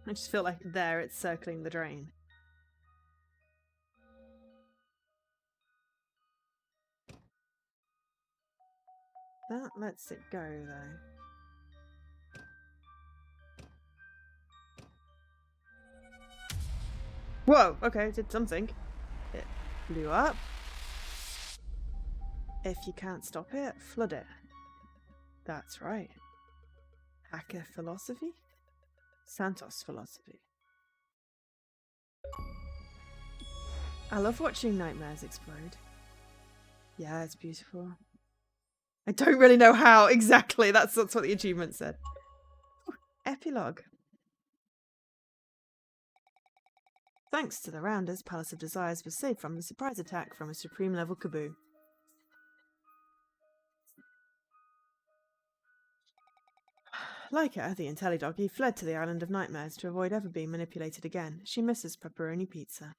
I just feel like there it's circling the drain. That lets it go, though. Whoa, okay, it did something. It blew up. If you can't stop it, flood it. That's right. Hacker philosophy? Santos philosophy. I love watching nightmares explode. Yeah, it's beautiful. I don't really know how exactly. That's what the achievement said. Ooh, epilogue. Thanks to the Rounders, Palace of Desires was saved from the surprise attack from a supreme level Kaboo. Like her, the IntelliDoggy fled to the Island of Nightmares to avoid ever being manipulated again. She misses pepperoni pizza.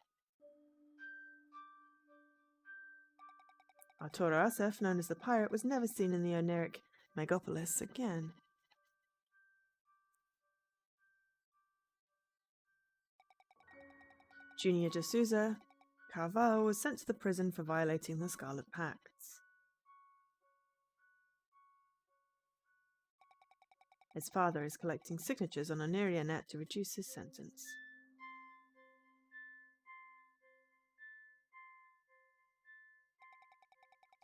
Arturo Asif, known as the Pirate, was never seen in the Oniric Megapolis again. Junior de Souza Carvalho was sent to the prison for violating the Scarlet Pacts. His father is collecting signatures on Oniria Net to reduce his sentence.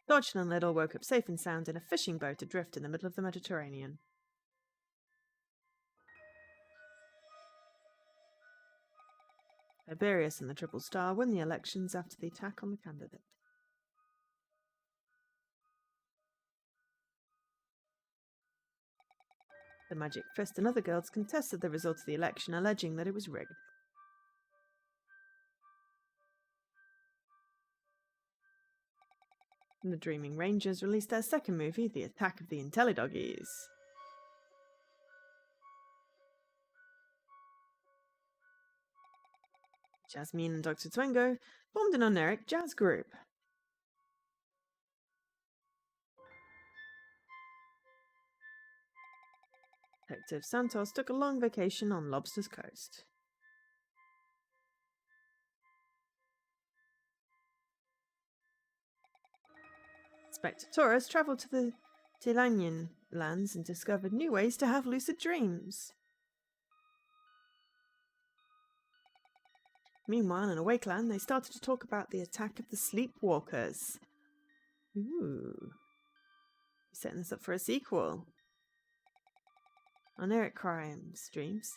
Dodgen and Little woke up safe and sound in a fishing boat adrift in the middle of the Mediterranean. Tiberius and the Triple Star won the elections after the attack on the candidate. The Magic Fist and other guilds contested the result of the election, alleging that it was rigged. And the Dreaming Rangers released their second movie, The Attack of the IntelliDoggies. Jasmine and Dr. Twengo formed an Oniric jazz group. Detective Santos took a long vacation on Lobster's Coast. Inspector Torres travelled to the Tilanian lands and discovered new ways to have lucid dreams. Meanwhile, in Awakeland, they started to talk about the attack of the Sleepwalkers. Ooh. Setting this up for a sequel. Oniria Crimes. Dreams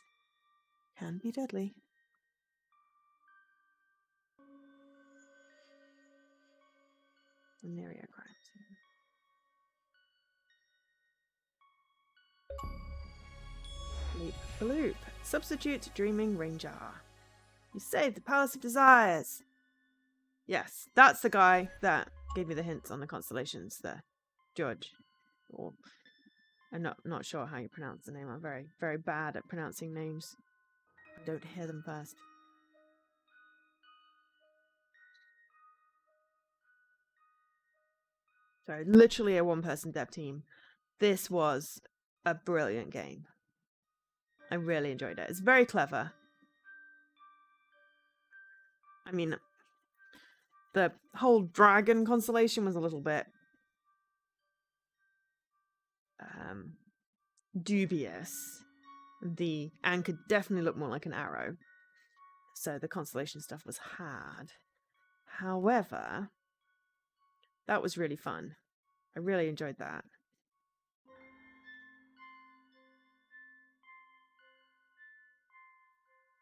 can be deadly. Oniria Crimes. Leap Bloop. Substitute Dreaming Ranger. You saved the Palace of Desires. Yes, that's the guy that gave me the hints on the constellations there. George. Or I'm not sure how you pronounce the name. I'm very, very bad at pronouncing names. I don't hear them first. So literally a one-person dev team. This was a brilliant game. I really enjoyed it. It's very clever. I mean, the whole dragon constellation was a little bit dubious. The anchor definitely looked more like an arrow. So the constellation stuff was hard. However, that was really fun. I really enjoyed that.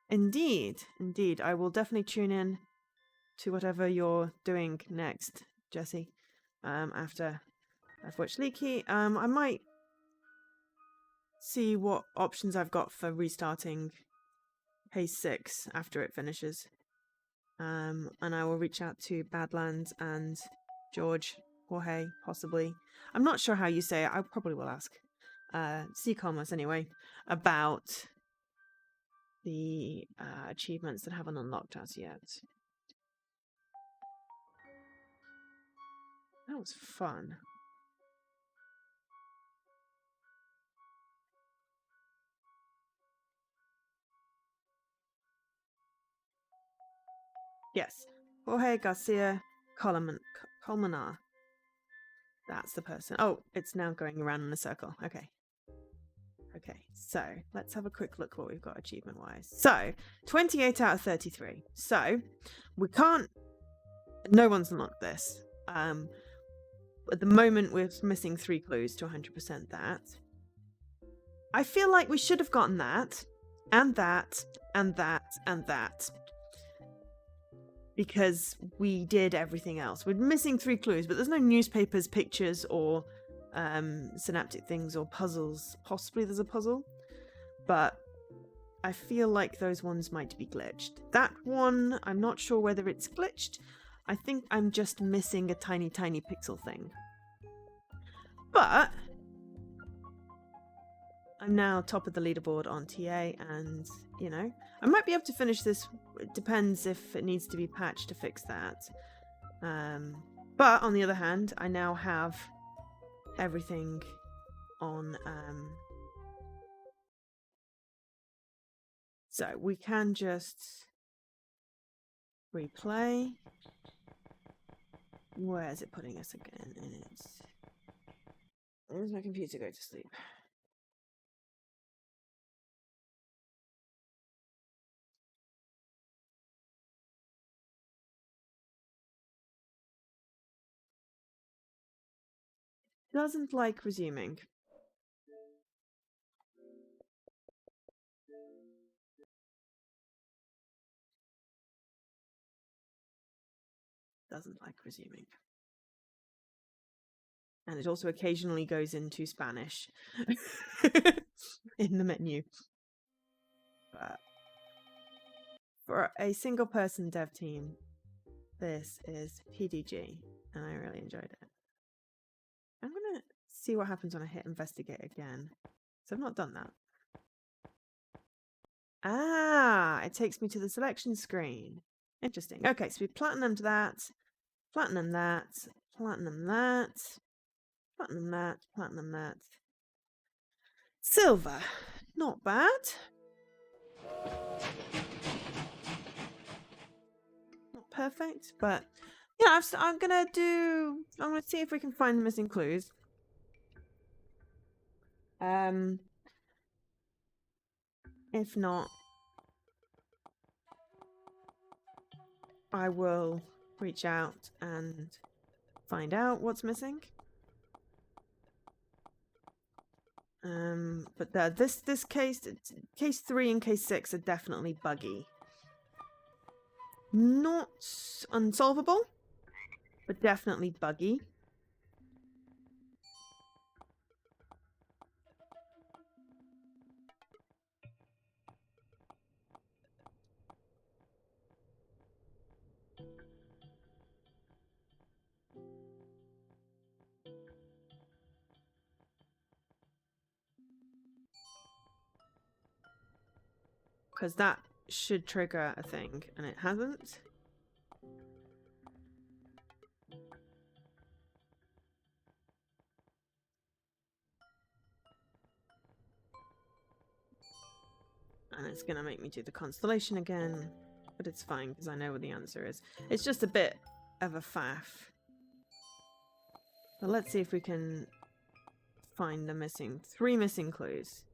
Indeed, indeed. I will definitely tune in to whatever you're doing next, Jesse. After I've watched Leaky. I might see what options I've got for restarting Haze 6 after it finishes. And I will reach out to Badlands and George, Jorge, possibly. I'm not sure how you say it. I probably will ask. C-Commerce anyway, about the achievements that haven't unlocked as yet. That was fun. Yes. Jorge Garcia Colmenar. That's the person. Oh, it's now going around in a circle. Okay. Okay, so let's have a quick look what we've got achievement-wise. So, 28 out of 33. So, we can't... No one's unlocked this. At the moment, we're missing 3 clues to 100% that. I feel like we should have gotten that, and that, and that, and that. Because we did everything else. We're missing 3 clues, but there's no newspapers, pictures, or synaptic things, or puzzles. Possibly there's a puzzle, but I feel like those ones might be glitched. That one, I'm not sure whether it's glitched. I think I'm just missing a tiny, tiny pixel thing. But I'm now top of the leaderboard on TA, and, you know, I might be able to finish this. It depends if it needs to be patched to fix that. But on the other hand, I now have everything on... So we can just replay. Where is it putting us again? Where's my computer go to sleep? Doesn't like resuming. Doesn't like resuming. And it also occasionally goes into Spanish in the menu. But for a single person dev team, this is PDG, and I really enjoyed it. I'm gonna see what happens when I hit investigate again. So I've not done that. Ah, it takes me to the selection screen. Interesting. Okay, so we platinumed that, platinum that, platinum that, platinum that, platinum that. Silver. Not bad. Not perfect, but yeah, I'm gonna see if we can find the missing clues. If not, I will reach out and find out what's missing. But this case 3 and case 6 are definitely buggy. Not unsolvable, but definitely buggy. Because that should trigger a thing, and it hasn't. And it's going to make me do the constellation again, but it's fine because I know what the answer is. It's just a bit of a faff. But let's see if we can find the 3 missing clues.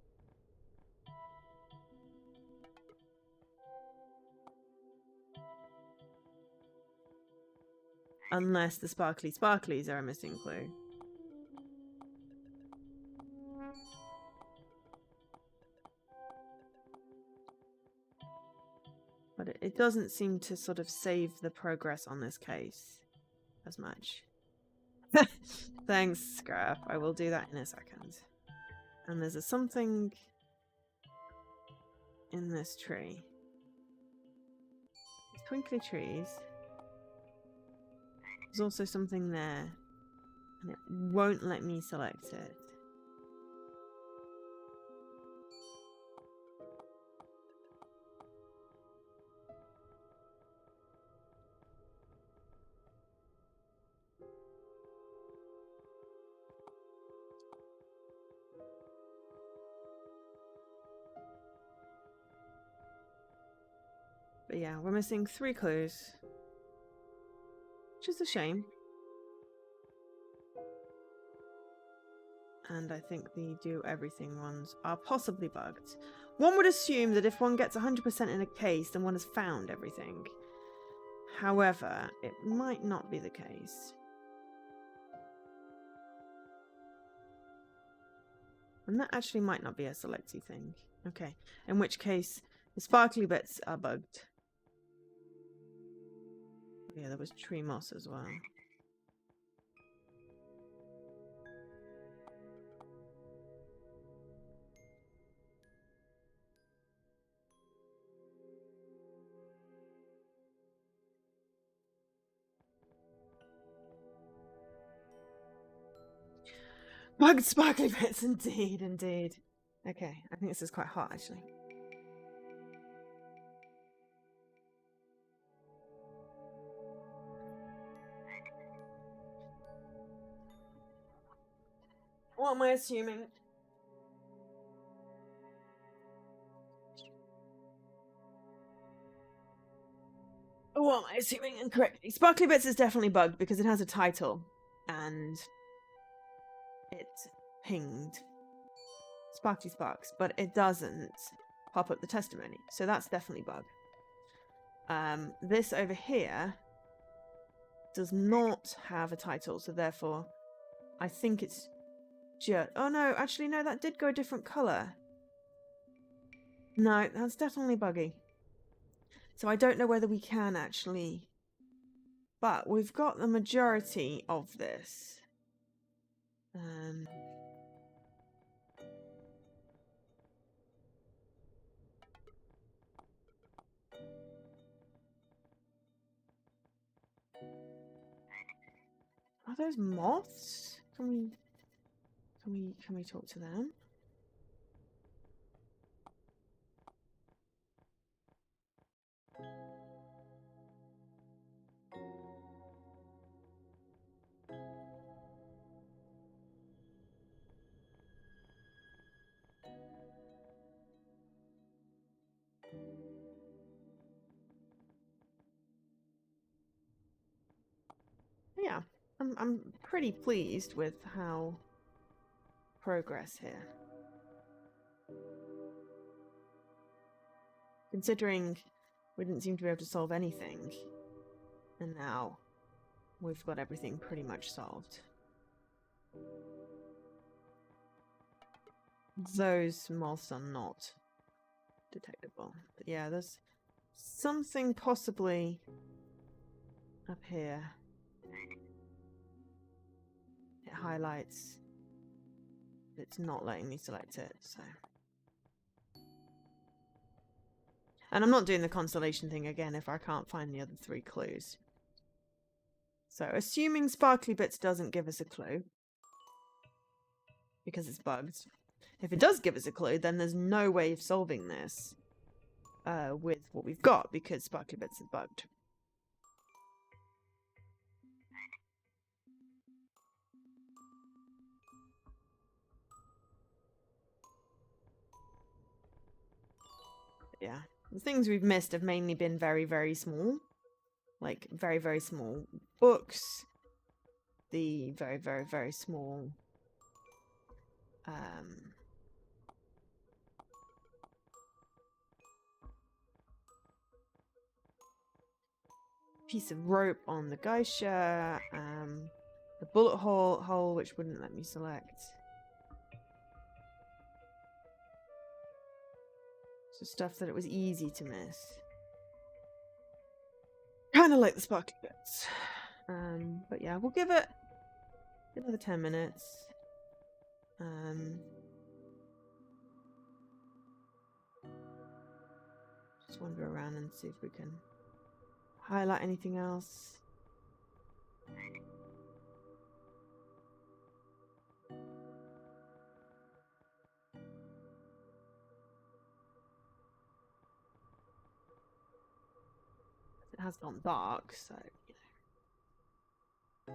Unless the sparkly sparklies are a missing clue. But it doesn't seem to sort of save the progress on this case as much. Thanks, Scrap. I will do that in a second. And there's something in this tree. These twinkly trees. There's also something there. And it won't let me select it. But yeah, we're missing 3 clues. Which is a shame. And I think the do everything ones are possibly bugged. One would assume that if one gets 100% in a case, then one has found everything. However, it might not be the case. And that actually might not be a selecty thing. Okay, in which case, the sparkly bits are bugged. Yeah, there was tree moss as well. Bugged sparkly bits, indeed, indeed. Okay, I think this is quite hot, actually. What am I assuming? What am I assuming incorrectly? Sparkly Bits is definitely bugged because it has a title and it pinged Sparky Sparks, but it doesn't pop up the testimony. So that's definitely bugged. This over here does not have a title, so therefore I think it's just... Oh no, actually no, that did go a different colour. No, that's definitely buggy. So I don't know whether we can actually... But we've got the majority of this. Are those moths? Can we talk to them? Yeah, I'm pretty pleased with how progress here. Considering we didn't seem to be able to solve anything, and now we've got everything pretty much solved. Those moths are not detectable. But yeah, there's something possibly up here. It highlights it's not letting me select it, so... And I'm not doing the constellation thing again if I can't find the other 3 clues. So, assuming Sparkly Bits doesn't give us a clue, because it's bugged. If it does give us a clue, then there's no way of solving this with what we've got, because Sparkly Bits is bugged. Yeah. The things we've missed have mainly been very, very small. Like, very, very small books. The very, very, very small... piece of rope on the geisha. The bullet hole, which wouldn't let me select. So stuff that it was easy to miss. Kind of like the sparkly bits. But yeah, we'll give it another 10 minutes. Just wander around and see if we can highlight anything else. It has gone dark, so you know.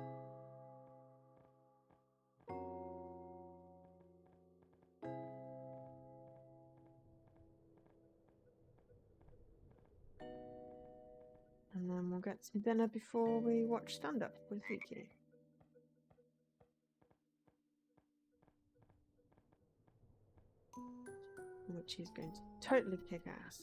And then we'll get some dinner before we watch stand-up with Leaky. Which he's going to totally kick ass.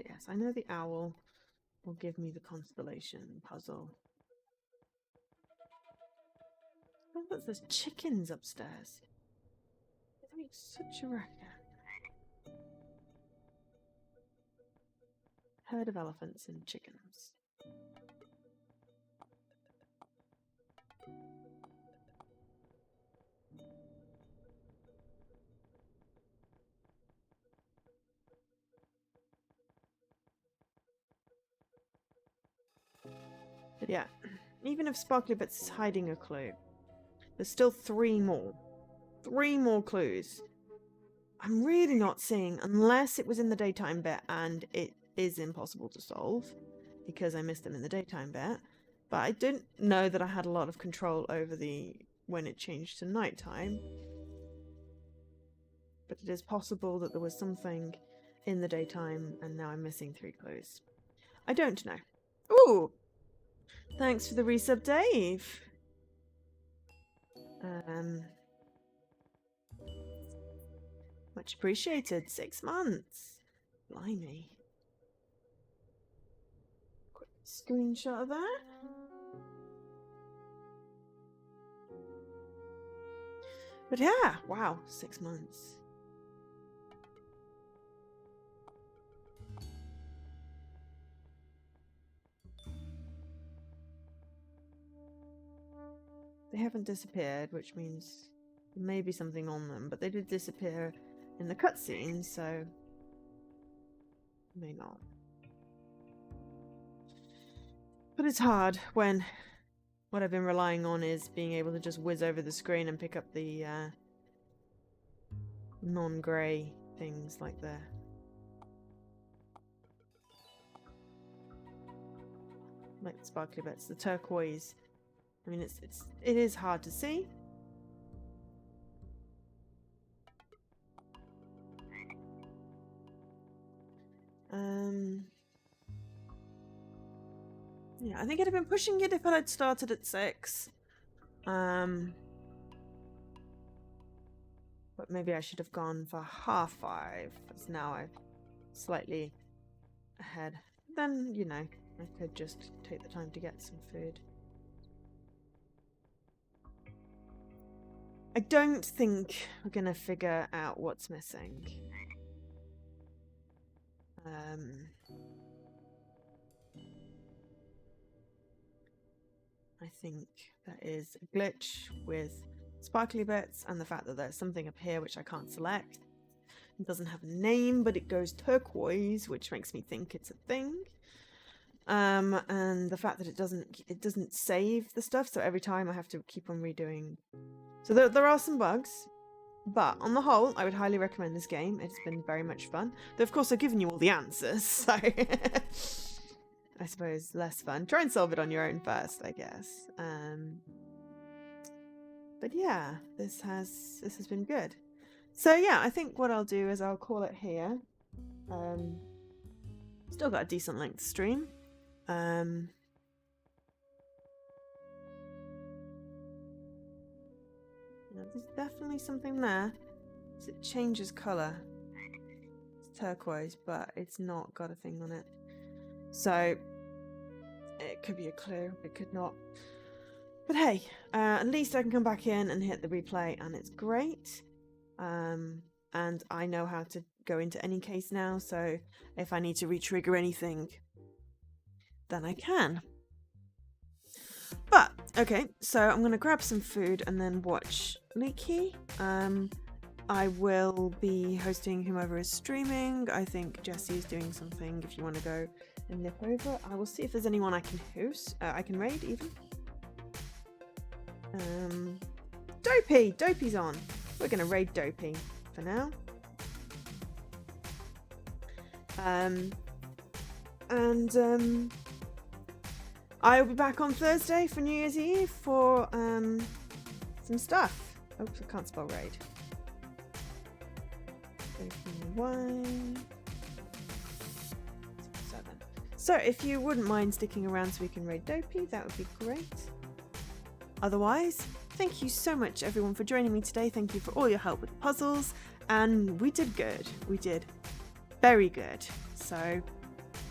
Yes, I know the owl will give me the constellation puzzle. Oh, look, there's chickens upstairs. They make such a racket. Herd of elephants and chickens. But yeah, even if Sparkly Bits is hiding a clue, there's still 3 more. 3 more clues. I'm really not seeing, unless it was in the daytime bit and it is impossible to solve, because I missed them in the daytime bit. But I didn't know that I had a lot of control over when it changed to nighttime. But it is possible that there was something in the daytime and now I'm missing 3 clues. I don't know. Ooh! Thanks for the resub, Dave. Much appreciated. 6 months. Blimey. Quick screenshot of that. But yeah, wow, 6 months. They haven't disappeared, which means there may be something on them, but they did disappear in the cutscene, so may not. But it's hard when what I've been relying on is being able to just whiz over the screen and pick up the non-grey things like the sparkly bits, the turquoise. I mean, it is hard to see. Yeah, I think I'd have been pushing it if I'd started at 6. But maybe I should have gone for 5:30, because now I'm slightly ahead. Then, you know, I could just take the time to get some food. I don't think we're gonna figure out what's missing. I think that is a glitch with sparkly bits and the fact that there's something up here which I can't select. It doesn't have a name, but it goes turquoise, which makes me think it's a thing. And the fact that it doesn't save the stuff, so every time I have to keep on redoing. So there are some bugs, but on the whole, I would highly recommend this game. It's been very much fun. Though, of course, I've given you all the answers, so I suppose less fun. Try and solve it on your own first, I guess. But yeah, this has been good. So yeah, I think what I'll do is I'll call it here. Still got a decent length stream. There's definitely something there. It changes colour. It's turquoise, but it's not got a thing on it. So it could be a clue, it could not. But hey, at least I can come back in and hit the replay, and it's great. And I know how to go into any case now, so if I need to re-trigger anything, then I can. But, okay, so I'm going to grab some food and then watch Leaky. I will be hosting whomever is streaming. I think Jessie is doing something. If you want to go and nip over, I will see if there's anyone I can host. I can raid even. Dopey's on. We're going to raid Dopey for now. I'll be back on Thursday for New Year's Eve for some stuff. Oops, I can't spell raid. So if you wouldn't mind sticking around so we can raid Dopey, that would be great. Otherwise, thank you so much everyone for joining me today. Thank you for all your help with puzzles, and we did good. We did very good. So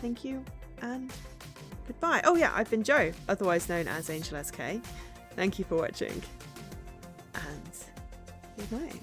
thank you and goodbye. Oh yeah, I've been Joe, otherwise known as Angel SK. Thank you for watching and good night.